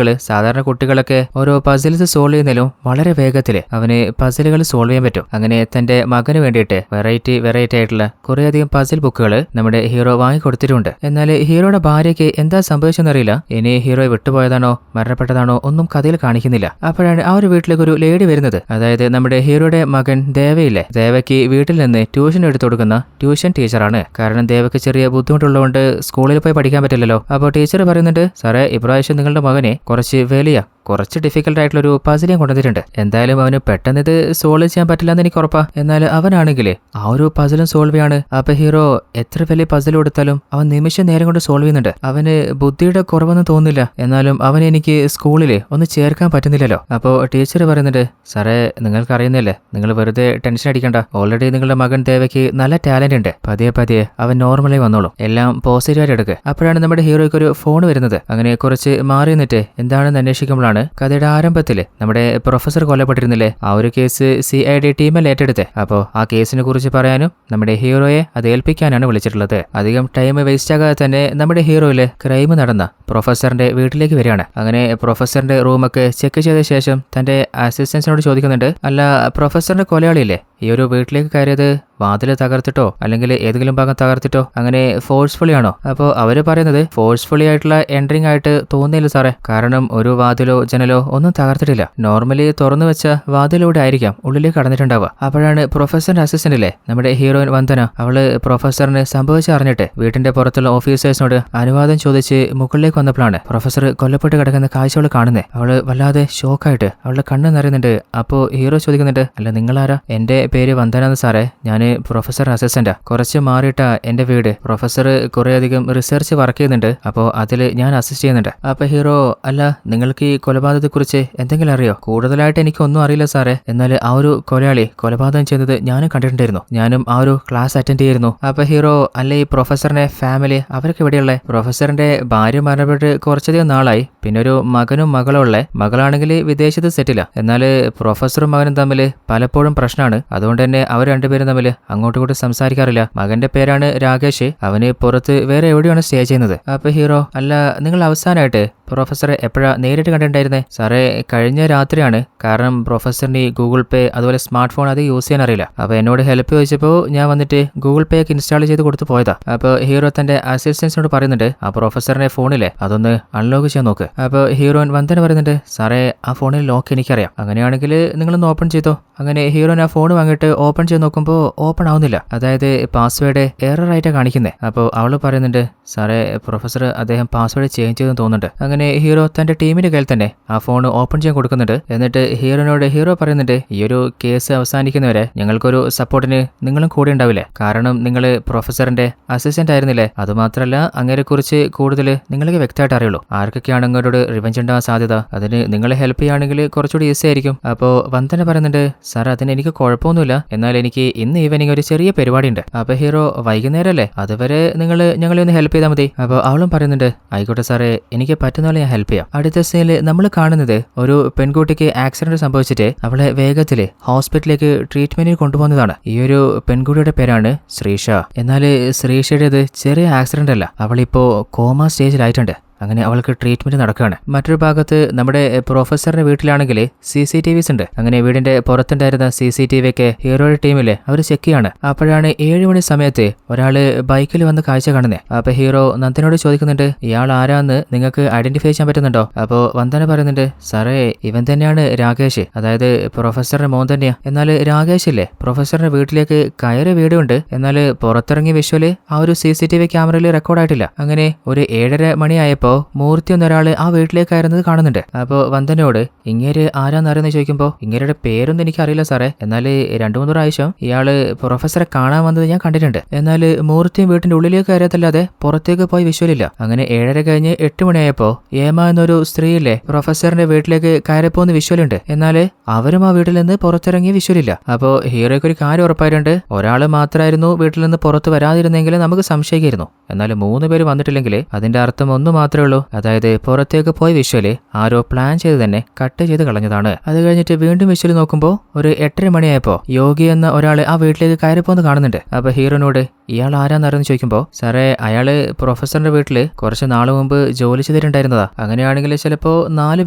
[SPEAKER 1] സാധാരണ കുട്ടികളൊക്കെ ഓരോ പസിൽസ് സോൾവ് ചെയ്യുന്നതിലും വളരെ വേഗത്തിൽ അവന് പസിലുകൾ സോൾവ് ചെയ്യാൻ പറ്റും. അങ്ങനെ തന്റെ മകന് വേണ്ടിയിട്ട് വെറൈറ്റി ആയിട്ടുള്ള കുറേയധികം പസിൽ ബുക്കുകൾ നമ്മുടെ ഹീറോ വാങ്ങിക്കൊടുത്തിട്ടുണ്ട്. എന്നാൽ ഹീറോയുടെ ഭാര്യയ്ക്ക് എന്താ സംഭവിച്ചെന്നറിയില്ല, ഇനി ഹീറോയെ വിട്ടുപോയതാണോ മരണപ്പെട്ടതാണോ ഒന്നും കഥയിൽ കാണിക്കുന്നില്ല. അപ്പോഴാണ് ആ ഒരു വീട്ടിലേക്ക് ഒരു ലേഡി വരുന്നത്. അതായത് നമ്മുടെ ഹീറോയുടെ മകൻ ദേവയില്ലേ, ദേവയ്ക്ക് വീട്ടിൽ നിന്ന് ട്യൂഷൻ എടുത്തു കൊടുക്കുന്ന ട്യൂഷൻ ടീച്ചറാണ്. കാരണം ദേവയ്ക്ക് ചെറിയ ബുദ്ധിമുട്ടുള്ളതുകൊണ്ട് സ്കൂളിൽ പോയി പഠിക്കാൻ പറ്റില്ലല്ലോ. അപ്പോൾ ടീച്ചർ പറയുന്നുണ്ട്, സാറേ ഇപ്രാവശ്യം നിങ്ങളുടെ മകനെ കുറച്ച് ഡിഫിക്കൽട്ട് ആയിട്ടുള്ള ഒരു പസിലും കൊണ്ടുവന്നിട്ടുണ്ട്. എന്തായാലും അവന് പെട്ടെന്ന് ഇത് സോൾവ് ചെയ്യാൻ പറ്റില്ല എന്ന് എനിക്ക് ഉറപ്പാ. എന്നാൽ അവനാണെങ്കിൽ ആ ഒരു പസിലും സോൾവ് ചെയ്യാണ്. അപ്പൊ ഹീറോ എത്ര വലിയ പസിൽ കൊടുത്താലും അവൻ നിമിഷ നേരം കൊണ്ട് സോൾവ് ചെയ്യുന്നുണ്ട്. അവന് ബുദ്ധിയുടെ കുറവൊന്നും തോന്നില്ല, എന്നാലും അവനെ എനിക്ക് സ്കൂളിൽ ഒന്ന് ചേർക്കാൻ പറ്റുന്നില്ലല്ലോ. അപ്പോൾ ടീച്ചർ പറയുന്നുണ്ട്, സാറേ നിങ്ങൾക്ക് അറിയുന്നില്ലേ, നിങ്ങൾ വെറുതെ ടെൻഷൻ അടിക്കണ്ട, ഓൾറെഡി നിങ്ങളുടെ മകൻ ദേവയ്ക്ക് നല്ല ടാലന്റ് ഉണ്ട്, പതിയെ അവൻ നോർമലായി വന്നോളും, എല്ലാം പോസിറ്റീവായിട്ട് എടുക്കുക. അപ്പോഴാണ് നമ്മുടെ ഹീറോയ്ക്ക് ഒരു ഫോൺ വരുന്നത്. അങ്ങനെ കുറച്ച് മാറി നിന്നിട്ട് എന്താണെന്ന് അന്വേഷിക്കുമ്പോഴാണ് കഥയുടെ ആരംഭത്തിൽ നമ്മുടെ പ്രൊഫസർ കൊല്ലപ്പെട്ടിരുന്നില്ലേ, ആ ഒരു കേസ് CID ടീമിൽ ഏറ്റെടുത്ത്. അപ്പോൾ ആ കേസിനെ കുറിച്ച് പറയാനും നമ്മുടെ ഹീറോയെ അത് ഏൽപ്പിക്കാനാണ് വിളിച്ചിട്ടുള്ളത്. അധികം ടൈം വേസ്റ്റ് ആകാതെ തന്നെ നമ്മുടെ ഹീറോയില് ക്രൈം നടന്ന പ്രൊഫസറിന്റെ വീട്ടിലേക്ക് വരികയാണ്. അങ്ങനെ പ്രൊഫസറിന്റെ റൂമൊക്കെ ചെക്ക് ചെയ്ത ശേഷം തന്റെ അസിസ്റ്റൻസിനോട് ചോദിക്കുന്നുണ്ട്, അല്ല പ്രൊഫസറിന്റെ കൊലയാളിയില്ലേ ഈ ഒരു വീട്ടിലേക്ക് കയറിയത് വാതില് തകർത്തിട്ടോ അല്ലെങ്കിൽ ഏതെങ്കിലും ഭാഗം തകർത്തിട്ടോ അങ്ങനെ ഫോഴ്സ്ഫുള്ളി ആണോ? അപ്പോൾ അവര് പറയുന്നത് ഫോഴ്സ്ഫുള്ളി ആയിട്ടുള്ള എൻട്രിങ് ആയിട്ട് തോന്നിയില്ല സാറേ, കാരണം ഒരു വാതിലോ ജനലോ ഒന്നും തകർത്തിട്ടില്ല, നോർമലി തുറന്നു വെച്ച വാതിലൂടെ ആയിരിക്കാം ഉള്ളിലേക്ക് കടന്നിട്ടുണ്ടാവുക. അപ്പോഴാണ് പ്രൊഫസറിന്റെ അസിസ്റ്റന്റിലെ നമ്മുടെ ഹീറോയിൻ വന്ദന, അവള് പ്രൊഫസറിന് സംഭവിച്ചറിഞ്ഞിട്ട് വീട്ടിന്റെ പുറത്തുള്ള ഓഫീസേഴ്സിനോട് അനുവാദം ചോദിച്ച് മുകളിലേക്ക് വന്നപ്പോഴാണ് പ്രൊഫസർ കൊല്ലപ്പെട്ട് കിടക്കുന്ന കാഴ്ചകൾ കാണുന്നത്. അവള് വല്ലാതെ ഷോക്കായിട്ട് അവളുടെ കണ്ണ് നിറയുന്നുണ്ട്. അപ്പോൾ ഹീറോ ചോദിക്കുന്നുണ്ട്, അല്ല നിങ്ങളാരാ, എന്റെ പേര് വന്ദനാന്ന് സാറേ. ഞാൻ പ്രൊഫസർ അസിസ്റ്റന്റാ. കുറച്ച് മാറിയിട്ട എന്റെ വീട്. പ്രൊഫസർ കുറേയധികം റിസർച്ച് വർക്ക് ചെയ്യുന്നുണ്ട്. അപ്പോൾ അതിൽ ഞാൻ അസിസ്റ്റ് ചെയ്യുന്നുണ്ട്. അപ്പൊ ഹീറോ, അല്ല നിങ്ങൾക്ക് ഈ കൊലപാതകത്തെക്കുറിച്ച് എന്തെങ്കിലും അറിയോ? കൂടുതലായിട്ട് എനിക്കൊന്നും അറിയില്ല സാറേ. എന്നാൽ ആ ഒരു കൊലയാളി കൊലപാതകം ചെയ്തത് ഞാനും കണ്ടിട്ടുണ്ടായിരുന്നു. ഞാനും ആ ഒരു ക്ലാസ് അറ്റൻഡ് ചെയ്യുന്നു. അപ്പൊ ഹീറോ, അല്ല ഈ പ്രൊഫസറിന്റെ ഫാമിലി അവരൊക്കെ എവിടെയുള്ള? പ്രൊഫസറിന്റെ ഭാര്യ മരണപ്പെട്ട് കുറച്ചധികം നാളായി. പിന്നെ ഒരു മകനും മകളും ഉള്ളേ. മകളാണെങ്കിൽ വിദേശത്ത് സെറ്റില. എന്നാൽ പ്രൊഫസറും മകനും തമ്മിൽ പലപ്പോഴും പ്രശ്നമാണ്. അതുകൊണ്ട് തന്നെ അവർ രണ്ടുപേരും തമ്മിൽ അങ്ങോട്ടും ഇങ്ങോട്ടും സംസാരിക്കാറില്ല. മകന്റെ പേരാണ് രാകേഷ്. അവന് പുറത്ത് വേറെ എവിടെയാണ് സ്റ്റേ ചെയ്യുന്നത്. അപ്പൊ ഹീറോ, അല്ല നിങ്ങൾ അവസാനമായിട്ട് പ്രൊഫസറെ എപ്പോഴാ നേരിട്ട് കണ്ടിട്ടുണ്ടായിരുന്നേ? സാറേ, കഴിഞ്ഞ രാത്രിയാണ്. കാരണം പ്രൊഫസറിന് ഈ ഗൂഗിൾ പേ അതുപോലെ സ്മാർട്ട് ഫോൺ അത് യൂസ് ചെയ്യാൻ അറിയില്ല. അപ്പൊ എന്നോട് ഹെൽപ്പ് ചോദിച്ചപ്പോൾ ഞാൻ വന്നിട്ട് ഗൂഗിൾ പേ ഒക്കെ ഇൻസ്റ്റാൾ ചെയ്ത് കൊടുത്ത് പോയതാ. അപ്പൊ ഹീറോ തന്റെ അസിസ്റ്റൻസിനോട് പറയുന്നുണ്ട്, ആ പ്രൊഫസറിന്റെ ഫോണിലെ അതൊന്ന് അൺലോക്ക് ചെയ്യാൻ നോക്ക്. അപ്പൊ ഹീറോൻ വന്ദന പറയുന്നുണ്ട്, സാറേ ആ ഫോണിൽ ലോക്ക് എനിക്കറിയാം. അങ്ങനെയാണെങ്കിൽ നിങ്ങളൊന്ന് ഓപ്പൺ ചെയ്തോ. അങ്ങനെ ഹീറോൻ ആ ഫോൺ വാങ്ങിയിട്ട് ഓപ്പൺ ചെയ്ത് നോക്കുമ്പോൾ ഓപ്പൺ ആവുന്നില്ല. അതായത് പാസ്വേഡ് എറർ ആയിട്ടാണ് കാണിക്കുന്നത്. അപ്പോൾ അവള് പറയുന്നുണ്ട്, സാറേ പ്രൊഫസർ അദ്ദേഹം പാസ്വേഡ് ചേഞ്ച് ചെയ്തെന്ന് തോന്നുന്നുണ്ട്. അങ്ങനെ ഹീറോ തന്റെ ടീമിന്റെ കയ്യിൽ തന്നെ ആ ഫോൺ ഓപ്പൺ ചെയ്യാൻ കൊടുക്കുന്നുണ്ട്. എന്നിട്ട് ഹീറോനോട് ഹീറോ പറയുന്നുണ്ട്, ഈ ഒരു കേസ് അവസാനിക്കുന്നവരെ ഞങ്ങൾക്കൊരു സപ്പോർട്ടിന് നിങ്ങളും കൂടെ ഉണ്ടാവില്ലേ? കാരണം നിങ്ങൾ പ്രൊഫസറിന്റെ അസിസ്റ്റന്റ് ആയിരുന്നില്ലേ? അതുമാത്രമല്ല അങ്ങേരെ കുറിച്ച് കൂടുതൽ നിങ്ങൾക്ക് വ്യക്തമായിട്ട് അറിയുള്ളൂ. ആർക്കൊക്കെയാണ് അങ്ങോട്ടോട് റിവെഞ്ച് ഉണ്ടാകാൻ സാധ്യത. അതിന് നിങ്ങളെ ഹെൽപ്പ് ചെയ്യുകയാണെങ്കിൽ കുറച്ചുകൂടി ഈസി ആയിരിക്കും. അപ്പോൾ വന്ദന പറയുന്നുണ്ട്, സാർ അതിന് എനിക്ക് കുഴപ്പമൊന്നുമില്ല. എന്നാൽ എനിക്ക് ഇന്ന് ഈവനിങ് ഒരു ചെറിയ പരിപാടി ഉണ്ട്. അപ്പൊ ഹീറോ, വൈകുന്നേരമല്ലേ? അതുവരെ ഞങ്ങളെ ഒന്ന് ഹെൽപ്പ് ചെയ്താൽ മതി. അപ്പോൾ അവളും പറയുന്നുണ്ട്, ആയിക്കോട്ടെ സാറേ, എനിക്ക് പറ്റുന്ന പോലെ ഞാൻ ഹെൽപ്പ് ചെയ്യാം. അടുത്ത സീനിൽ നമ്മൾ കാണുന്നത് ഒരു പെൺകുട്ടിക്ക് ആക്സിഡന്റ് സംഭവിച്ചിട്ട് അവളെ വേഗത്തില് ഹോസ്പിറ്റലിലേക്ക് ട്രീറ്റ്മെന്റിന് കൊണ്ടുപോകുന്നതാണ്. ഈ ഒരു പെൺകുട്ടിയുടെ പേരാണ് ശ്രീഷ. എന്നാൽ ശ്രീഷയുടേത് ചെറിയ ആക്സിഡന്റ് അല്ല. അവളിപ്പോ കോമ സ്റ്റേജിലായിട്ടുണ്ട്. അങ്ങനെ അവൾക്ക് ട്രീറ്റ്മെന്റ് നടക്കുകയാണ്. മറ്റൊരു ഭാഗത്ത് നമ്മുടെ പ്രൊഫസറിന്റെ വീട്ടിലാണെങ്കിൽ CCTVs ഉണ്ട്. അങ്ങനെ വീടിന്റെ പുറത്തുണ്ടായിരുന്ന CCTV ഒക്കെ ഹീറോയുടെ ടീമില് അവർ ചെക്ക് ചെയ്യാണ്. അപ്പോഴാണ് 7 മണി സമയത്ത് ഒരാള് ബൈക്കിൽ വന്ന് കാഴ്ച കാണുന്നത്. അപ്പൊ ഹീറോ നന്ദനോട് ചോദിക്കുന്നുണ്ട്, ഇയാൾ ആരാന്ന് നിങ്ങൾക്ക് ഐഡന്റിഫൈ ചെയ്യാൻ പറ്റുന്നുണ്ടോ? അപ്പോ വന്ദന പറയുന്നുണ്ട്, സാറേ ഇവൻ തന്നെയാണ് രാകേഷ്. അതായത് പ്രൊഫസറിന്റെ മോൻ തന്നെയാ. എന്നാൽ രാകേഷ് ഇല്ലേ, പ്രൊഫസറിന്റെ വീട്ടിലേക്ക് കയറിയ വീഡിയോ ഉണ്ട്. എന്നാൽ പുറത്തിറങ്ങിയ വിഷ്വല് ആ ഒരു CCTV ക്യാമറയിൽ റെക്കോർഡായിട്ടില്ല. അങ്ങനെ ഒരു 7:30 മണിയായപ്പോ മൂർത്തി എന്നൊരാള് ആ വീട്ടിലേക്ക് കയറുന്നത് കാണുന്നുണ്ട്. അപ്പോൾ വന്ദനയോട് ഇങ്ങേര് ആരാന്നറിയെന്ന് ചോദിക്കുമ്പോൾ ഇങ്ങേരുടെ പേരൊന്നും എനിക്കറിയില്ല സാറേ. എന്നാൽ 2-3 പ്രാവശ്യം ഇയാള് പ്രൊഫസറെ കാണാൻ വന്നത് ഞാൻ കണ്ടിട്ടുണ്ട്. എന്നാൽ മൂർത്തിയും വീട്ടിന്റെ ഉള്ളിലേക്ക് കയറിയതല്ലാതെ പുറത്തേക്ക് പോയി വിഷ്വലില്ല. അങ്ങനെ 7:30 കഴിഞ്ഞ് 8 മണിയായപ്പോ ഏമ എന്നൊരു സ്ത്രീയില്ലേ പ്രൊഫസറിന്റെ വീട്ടിലേക്ക് കയറിപ്പോന്ന് വിഷ്വലുണ്ട്. എന്നാൽ അവരും ആ വീട്ടിൽ നിന്ന് പുറത്തിറങ്ങിയ വിഷ്വലില്ല. അപ്പോൾ ഹീറോയ്ക്ക് ഒരു കാര്യം ഉറപ്പായിട്ടുണ്ട്, ഒരാള് മാത്രമായിരുന്നു വീട്ടിൽ നിന്ന് പുറത്ത് വരാതിരുന്നെങ്കിൽ നമുക്ക് സംശയിക്കായിരുന്നു. എന്നാൽ 3 പേര് വന്നിട്ടില്ലെങ്കിൽ അതിന്റെ അർത്ഥം ഒന്ന് മാത്രമേ ഉള്ളൂ, അതായത് പുറത്തേക്ക് പോയ വിഷ്വല് ആരോ പ്ലാൻ ചെയ്ത് തന്നെ കട്ട് ചെയ്ത് കളഞ്ഞതാണ്. അത് കഴിഞ്ഞിട്ട് വീണ്ടും വിഷ്വല് നോക്കുമ്പോൾ ഒരു 8:30 മണിയായപ്പോ യോഗി എന്ന ഒരാള് ആ വീട്ടിലേക്ക് കയറിപ്പോന്ന് കാണുന്നുണ്ട്. അപ്പൊ ഹീറോനോട് ഇയാൾ ആരാന്നറിയെന്ന് ചോദിക്കുമ്പോൾ, സാറേ അയാള് പ്രൊഫസറിന്റെ വീട്ടില് കുറച്ച് നാൾ മുമ്പ് ജോലി ചെയ്തിട്ടുണ്ടായിരുന്നതാ. അങ്ങനെയാണെങ്കിൽ ചിലപ്പോൾ 4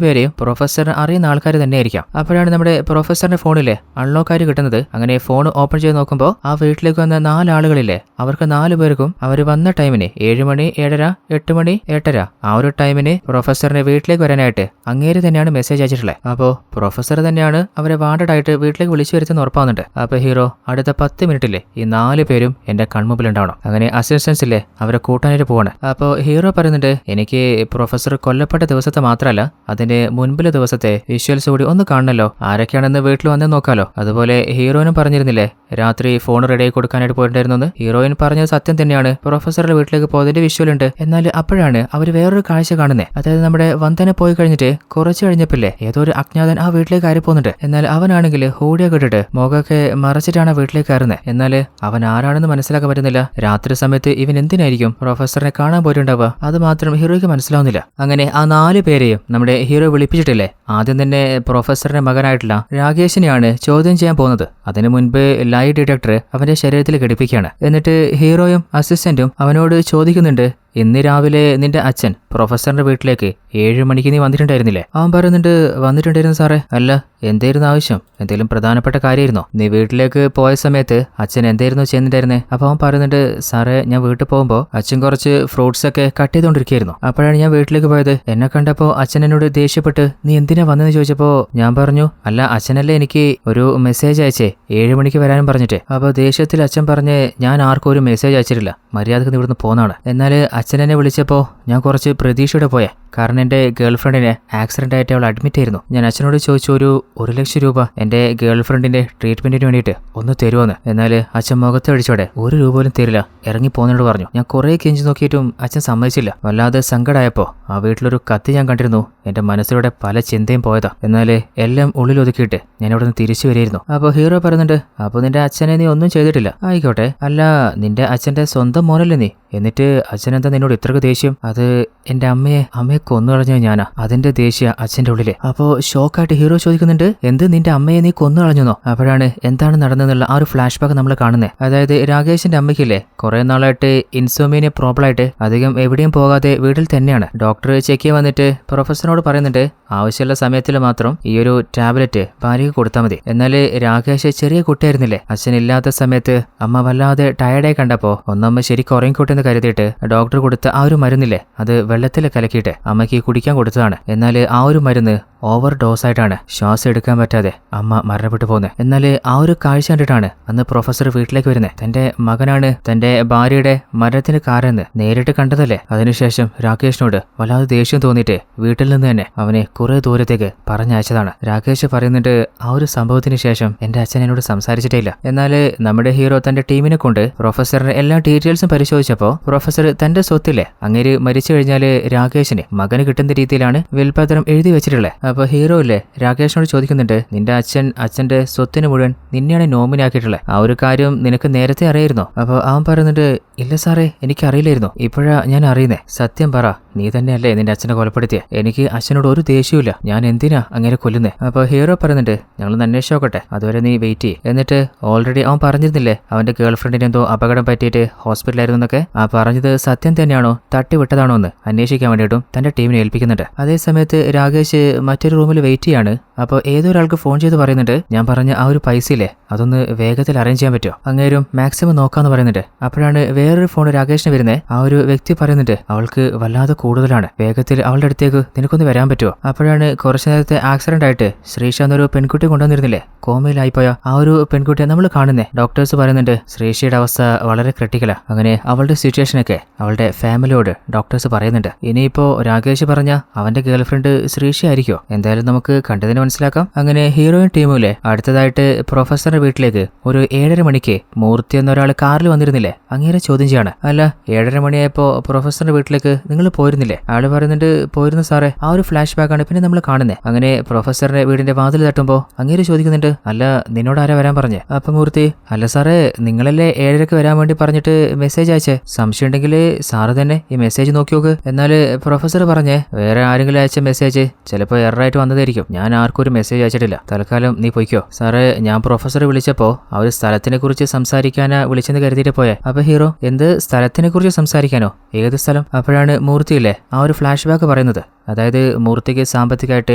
[SPEAKER 1] പേരെയും പ്രൊഫസറിന് അറിയുന്ന ആൾക്കാർ തന്നെയായിരിക്കാം. അപ്പോഴാണ് നമ്മുടെ പ്രൊഫസറിന്റെ ഫോണിലെ അൺലോക്കാര് കിട്ടുന്നത്. അങ്ങനെ ഫോൺ ഓപ്പൺ ചെയ്ത് നോക്കുമ്പോൾ ആ വീട്ടിലേക്ക് വന്ന 4 ആളുകളില്ലേ, അവർക്ക് 4 പേർക്കും അവർ വന്ന ടൈമിന് 7 മണി 7:30 8 മണി 8:30 ആ ഒരു ടൈമിന് പ്രൊഫസറിന്റെ വീട്ടിലേക്ക് വരാനായിട്ട് അങ്ങേര് തന്നെയാണ് മെസ്സേജ് അയച്ചിട്ടുള്ളത്. അപ്പോൾ പ്രൊഫസർ തന്നെയാണ് അവരെ വാണ്ടഡ് ആയിട്ട് വീട്ടിലേക്ക് വിളിച്ചു വരുത്തുന്ന ഉറപ്പാകുന്നുണ്ട്. അപ്പൊ ഹീറോ, അടുത്ത 10 മിനിറ്റില് ഈ 4 പേരും എന്റെ കൺമുമ്പിലുണ്ടാവണം. അങ്ങനെ അസിസ്റ്റൻസ് ഇല്ലേ അവരെ കൂട്ടാനായിട്ട് പോവാണ്. അപ്പോൾ ഹീറോ പറയുന്നുണ്ട്, എനിക്ക് പ്രൊഫസർ കൊല്ലപ്പെട്ട ദിവസത്തെ മാത്രമല്ല അതിന്റെ മുൻപിലെ ദിവസത്തെ വിഷ്വൽസ് കൂടി ഒന്ന് കാണണല്ലോ. ആരൊക്കെയാണെന്ന് വീട്ടിൽ വന്ന് നോക്കാലോ. അതുപോലെ ഹീറോയിനും പറഞ്ഞിരുന്നില്ലേ രാത്രി ഫോൺ റെഡിയായി കൊടുക്കാനായിട്ട് പോയിട്ടുണ്ടായിരുന്നു. ഹീറോയിൻ പറഞ്ഞത് സത്യം തന്നെയാണ്. പ്രൊഫസറുടെ വീട്ടിലേക്ക് പോയതിന്റെ വിഷ്വൽ ഉണ്ട്. എന്നാൽ അപ്പോഴാണ് അവർ വേറൊരു കാഴ്ച കാണുന്നത്. അതായത് നമ്മുടെ വന്ദന പോയി കഴിഞ്ഞിട്ട് കുറച്ച് കഴിഞ്ഞപ്പില്ലേ ഏതോ ഒരു അജ്ഞാതൻ ആ വീട്ടിലേക്ക് കയറി പോകുന്നുണ്ട്. എന്നാൽ അവനാണെങ്കിൽ ഹൂഡിയൊക്കെ ഇട്ടിട്ട് മുഖമൊക്കെ മറച്ചിട്ടാണ് ആ വീട്ടിലേക്ക് കയറുന്നത്. എന്നാൽ അവൻ ആരാണെന്ന് മനസ്സിലാക്കാൻ പറ്റുന്നില്ല. രാത്രി സമയത്ത് ഇവൻ എന്തിനായിരിക്കും പ്രൊഫസറിനെ കാണാൻ പോയിട്ടുണ്ടാവുക, അത് മാത്രം ഹീറോയ്ക്ക് മനസ്സിലാവുന്നില്ല. അങ്ങനെ ആ 4 പേരെയും നമ്മുടെ ഹീറോ വിളിപ്പിച്ചിട്ടില്ലേ, ആദ്യം തന്നെ പ്രൊഫസറിന്റെ മകനായിട്ടുള്ള രാകേഷിനെയാണ് ചോദ്യം ചെയ്യാൻ പോകുന്നത്. അതിനു മുൻപ് ലൈ ഡിറ്റക്ടർ അവന്റെ ശരീരത്തിൽ ഘടിപ്പിക്കുകയാണ്. എന്നിട്ട് ഹീറോയും അസിസ്റ്റന്റും അവനോട് ചോദിക്കുന്നുണ്ട്, ഇന്ന് രാവിലെ നിന്റെ അച്ഛൻ പ്രൊഫസറിന്റെ വീട്ടിലേക്ക് 7 മണിക്ക് നീ വന്നിട്ടുണ്ടായിരുന്നില്ലേ? അവൻ പറയുന്നുണ്ട്, വന്നിട്ടുണ്ടായിരുന്നു സാറേ. അല്ല, എന്തായിരുന്നു ആവശ്യം? എന്തെങ്കിലും പ്രധാനപ്പെട്ട കാര്യമായിരുന്നോ? നീ വീട്ടിലേക്ക് പോയ സമയത്ത് അച്ഛൻ എന്തായിരുന്നു ചെയ്യുന്നുണ്ടായിരുന്നേ? അപ്പൊ അവൻ പറയുന്നുണ്ട്, സാറേ ഞാൻ വീട്ടിൽ പോകുമ്പോൾ അച്ഛൻ കുറച്ച് ഫ്രൂട്ട്സ് ഒക്കെ കട്ട് ചെയ്തുകൊണ്ടിരിക്കുകയായിരുന്നു. അപ്പോഴാണ് ഞാൻ വീട്ടിലേക്ക് പോയത്. എന്നെ കണ്ടപ്പോൾ അച്ഛൻ എന്നോട് ദേഷ്യപ്പെട്ട് നീ എന്തിനാ വന്നതെന്ന് ചോദിച്ചപ്പോൾ ഞാൻ പറഞ്ഞു, അല്ല അച്ഛനല്ലേ എനിക്ക് ഒരു മെസ്സേജ് അയച്ചേ 7 മണിക്ക് വരാനും പറഞ്ഞിട്ട്. അപ്പോൾ ദേഷ്യത്തിൽ അച്ഛൻ പറഞ്ഞ് ഞാൻ ആർക്കും ഒരു മെസ്സേജ് അയച്ചിട്ടില്ല, മര്യാദക്ക് ഇവിടുന്ന് പോന്നാണ്. എന്നാൽ അച്ഛൻ എന്നെ വിളിച്ചപ്പോൾ ഞാൻ കുറച്ച് പ്രതീക്ഷയോടെ പോയെ. കാരണം എൻ്റെ ഗേൾഫ്രണ്ടിന് ആക്സിഡന്റ് ആയിട്ട് അവൾ അഡ്മിറ്റ് ആയിരുന്നു. ഞാൻ അച്ഛനോട് ചോദിച്ചു, ഒരു 1,00,000 രൂപ എൻ്റെ ഗേൾഫ്രണ്ടിന്റെ ട്രീറ്റ്മെന്റിന് വേണ്ടിയിട്ട് ഒന്ന് തരുമോന്ന്. എന്നാൽ അച്ഛൻ മുഖത്ത് അടിച്ചോടെ 1 രൂപ പോലും തരില്ല, ഇറങ്ങി പോകുന്നതിനോട് പറഞ്ഞു. ഞാൻ കുറേ കെഞ്ചി നോക്കിയിട്ടും അച്ഛൻ സമ്മതിച്ചില്ല. വല്ലാതെ സങ്കടമായപ്പോ ആ വീട്ടിലൊരു കത്തി ഞാൻ കണ്ടിരുന്നു. എന്റെ മനസ്സിലൂടെ പല ചിന്തയും പോയതാ. എന്നാൽ എല്ലാം ഉള്ളിലൊതുക്കിയിട്ട് ഞാൻ ഇവിടെ നിന്ന് തിരിച്ചു വരികയായിരുന്നു. അപ്പോൾ ഹീറോ പറയുന്നുണ്ട്, അപ്പോൾ നിന്റെ അച്ഛനെ നീ ഒന്നും ചെയ്തിട്ടില്ല. ആയിക്കോട്ടെ, അല്ല നിന്റെ അച്ഛന്റെ സ്വന്തം മോനല്ലേ നീ, എന്നിട്ട് അച്ഛനെന്താ നിന്നോട് ഇത്രക്ക് ദേഷ്യം? അത് എന്റെ അമ്മയെ കൊന്നു കളഞ്ഞ ഞാനാ, അതിന്റെ ദേഷ്യ അച്ഛന്റെ ഉള്ളില്. അപ്പോ ഷോക്കായിട്ട് ഹീറോ ചോദിക്കുന്നുണ്ട്, എന്ത് നിന്റെ അമ്മയെ നീ കൊന്നു കളഞ്ഞോ? അപ്പോഴാണ് എന്താണ് നടന്നെന്നുള്ള ആ ഒരു ഫ്ലാഷ് ബാക്ക് നമ്മൾ കാണുന്നത്. അതായത് രാകേഷിന്റെ അമ്മയ്ക്കില്ലേ കുറെ നാളായിട്ട് ഇൻസോമീനിയ പ്രോബ്ലം ആയിട്ട് അധികം എവിടെയും പോകാതെ വീട്ടിൽ തന്നെയാണ്. ഡോക്ടർ ചെക്ക് ചെയ്യാൻ വന്നിട്ട് പ്രൊഫസറിനോട് പറയുന്നുണ്ട്, ആവശ്യമുള്ള സമയത്തിൽ മാത്രം ഈ ഒരു ടാബ്ലറ്റ് ഭാര്യയ്ക്ക് കൊടുത്താൽ മതി. എന്നാൽ രാകേഷ് ചെറിയ കുട്ടിയായിരുന്നില്ലേ, അച്ഛനില്ലാത്ത സമയത്ത് അമ്മ വല്ലാതെ ടയർഡായി കണ്ടപ്പോ ഒന്നമ്മ ശരിക്കും ഉറങ്ങിക്കോട്ടെ എന്ന് കരുതിയിട്ട് ഡോക്ടർ കൊടുത്ത ആ ഒരു മരുന്നില്ലേ അത് വെള്ളത്തിൽ കലക്കിയിട്ട് അമ്മയ്ക്ക് കുടിക്കാൻ കൊടുത്തതാണ്. എന്നാൽ ആ ഒരു മരുന്ന് ഓവർ ഡോസ് ആയിട്ടാണ് ശ്വാസം എടുക്കാൻ പറ്റാതെ അമ്മ മരണപ്പെട്ടു പോകുന്നത്. എന്നാൽ ആ ഒരു കാഴ്ച കണ്ടിട്ടാണ് അന്ന് പ്രൊഫസർ വീട്ടിലേക്ക് വരുന്നത്. തന്റെ മകനാണ് തന്റെ ഭാര്യയുടെ മരണത്തിന് കാരണം നേരിട്ട് കണ്ടതല്ലേ. അതിനുശേഷം രാകേഷിനോട് വല്ലാതെ ദേഷ്യം തോന്നിയിട്ട് വീട്ടിൽ നിന്ന് തന്നെ അവനെ കുറെ ദൂരത്തേക്ക് പറഞ്ഞയച്ചതാണ്. രാകേഷ് പറയുന്നുണ്ട്, ആ ഒരു സംഭവത്തിന് ശേഷം എന്റെ അച്ഛൻ എന്നോട് സംസാരിച്ചിട്ടേ ഇല്ല. എന്നാൽ നമ്മുടെ ഹീറോ തന്റെ ടീമിനെ കൊണ്ട് പ്രൊഫസറിന്റെ എല്ലാ ഡീറ്റെയിൽസും പരിശോധിച്ചപ്പോ പ്രൊഫസർ തന്റെ സ്വത്തില്ലേ അങ്ങേര് മരിച്ചു കഴിഞ്ഞാൽ രാകേഷിന് മകന് കിട്ടുന്ന രീതിയിലാണ് വിൽപത്രം എഴുതി വെച്ചിട്ടുള്ളത്. അപ്പൊ ഹീറോ ഇല്ലേ രാകേഷിനോട് ചോദിക്കുന്നുണ്ട്, നിന്റെ അച്ഛന്റെ സ്വത്തിന് മുഴുവൻ നിന്നെയാണ് നോമിനി ആക്കിയിട്ടുള്ളത്, ആ ഒരു കാര്യം നിനക്ക് നേരത്തെ അറിയായിരുന്നോ? അപ്പൊ അവൻ പറയുന്നുണ്ട്, ഇല്ല സാറേ, എനിക്ക് അറിയില്ലായിരുന്നു, ഇപ്പോഴാ ഞാൻ അറിയുന്നേ. സത്യം പറ, നീ തന്നെയല്ലേ നിന്റെ അച്ഛനെ കൊലപ്പെടുത്തിയ? എനിക്ക് അച്ഛനോട് ഒരു ദേഷ്യമില്ല, ഞാൻ എന്തിനാ അങ്ങനെ കൊല്ലുന്നേ? അപ്പൊ ഹീറോ പറയുന്നുണ്ട്, ഞങ്ങളൊന്ന് അന്വേഷിച്ച് നോക്കട്ടെ, അതുവരെ നീ വെയിറ്റ് ചെയ്യ്. എന്നിട്ട് ഓൾറെഡി അവൻ പറഞ്ഞിരുന്നില്ലേ അവന്റെ ഗേൾഫ്രണ്ടിന് എന്തോ അപകടം പറ്റിയിട്ട് ഹോസ്പിറ്റലായിരുന്നു എന്നൊക്കെ. ആ പറഞ്ഞത് സത്യം തന്നെയാണോ തട്ടിവിട്ടതാണോ എന്ന് അന്വേഷിക്കാൻ വേണ്ടിയിട്ടും തന്റെ ടീമിനെ ഏൽപ്പിക്കുന്നുണ്ട്. അതേ സമയത്ത് രാകേഷ് മറ്റൊരു റൂമിൽ വെയിറ്റ് ചെയ്യാണ്. അപ്പോൾ ഏതൊരാൾക്ക് ഫോൺ ചെയ്ത് പറയുന്നുണ്ട്, ഞാൻ പറഞ്ഞ ആ ഒരു പൈസയില്ലേ അതൊന്ന് വേഗത്തിൽ അറേഞ്ച് ചെയ്യാൻ പറ്റുമോ? അങ്ങേരും മാക്സിമം നോക്കാന്ന് പറയുന്നുണ്ട്. അപ്പോഴാണ് വേറൊരു ഫോൺ രാകേഷിന് വരുന്നത്. ആ ഒരു വ്യക്തി പറയുന്നുണ്ട്, അവൾക്ക് വല്ലാതെ കൂടുതലാണ്, വേഗത്തിൽ അവളുടെ അടുത്തേക്ക് നിനക്കൊന്ന് വരാൻ പറ്റുമോ? അപ്പോഴാണ് കുറച്ചു നേരത്തെ ആക്സിഡന്റ് ആയിട്ട് ശ്രീഷ എന്നൊരു പെൺകുട്ടി കൊണ്ടുവന്നിരുന്നില്ലേ, കോമയിലായിപ്പോയ ആ ഒരു പെൺകുട്ടിയെ നമ്മൾ കാണുന്നേ. ഡോക്ടേഴ്സ് പറയുന്നുണ്ട് ശ്രീഷയുടെ അവസ്ഥ വളരെ ക്രിട്ടിക്കലാ. അങ്ങനെ അവളുടെ സിറ്റുവേഷനൊക്കെ അവളുടെ ഫാമിലിയോട് ഡോക്ടേഴ്സ് പറയുന്നുണ്ട്. ഇനിയിപ്പോ രാകേഷ് പറഞ്ഞ അവന്റെ ഗേൾഫ്രണ്ട് ശ്രീഷ ആയിരിക്കോ? എന്തായാലും നമുക്ക് കണ്ടതിന് മനസ്സിലാക്കാം. അങ്ങനെ ഹീറോയിൻ ടീമിലെ അടുത്തതായിട്ട് പ്രൊഫസറുടെ വീട്ടിലേക്ക് ഒരു 7:30 മണിക്ക് മൂർത്തി എന്നൊരാൾ കാറിൽ വന്നിരുന്നില്ലേ, അങ്ങേരെ ചോദ്യം ചെയ്യാണ്. അല്ല 7:30 മണിയായപ്പോ പ്രൊഫസറുടെ വീട്ടിലേക്ക് നിങ്ങൾ പോയിരുന്നില്ലേ? ആള് പറയുന്നുണ്ട്, പോയിരുന്നു സാറേ. ആ ഒരു ഫ്ലാഷ് ബാക്ക് ആണ് പിന്നെ നമ്മൾ കാണുന്നത്. അങ്ങനെ പ്രൊഫസറുടെ വീടിന്റെ വാതിൽ തട്ടുമ്പോ അങ്ങേര് ചോദിക്കുന്നുണ്ട്, അല്ല നിന്നോട് ആരാ വരാൻ പറഞ്ഞേ? അപ്പൊ മൂർത്തി, അല്ല സാറേ, നിങ്ങളല്ലേ 7:30 വരാൻ വേണ്ടി പറഞ്ഞിട്ട് മെസ്സേജ് അയച്ചേ, സംശയം ഉണ്ടെങ്കിൽ സാറ് തന്നെ ഈ മെസ്സേജ് നോക്കി നോക്ക്. എന്നാല് പ്രൊഫസർ പറഞ്ഞേ, വേറെ ആരെങ്കിലും അയച്ച മെസ്സേജ് ചിലപ്പോൾ എററായിട്ട് വന്നതായിരിക്കും, ഞാൻ ആർക്കും ഒരു മെസ്സേജ് അയച്ചിട്ടില്ല, തൽക്കാലം നീ പോയിക്കോ. സാറേ, ഞാൻ പ്രൊഫസറെ വിളിച്ചപ്പോ ആ ഒരു സ്ഥലത്തിനെ കുറിച്ച് സംസാരിക്കാനാ വിളിച്ചെന്ന് കരുതിയിട്ട് പോയെ. അപ്പൊ ഹീറോ, എന്ത് സ്ഥലത്തിനെ കുറിച്ച് സംസാരിക്കാനോ? ഏത് സ്ഥലം? അപ്പോഴാണ് മൂർത്തിയില്ലേ ആ ഒരു ഫ്ലാഷ് ബാക്ക് പറയുന്നത്. അതായത് മൂർത്തിക്ക് സാമ്പത്തികമായിട്ട്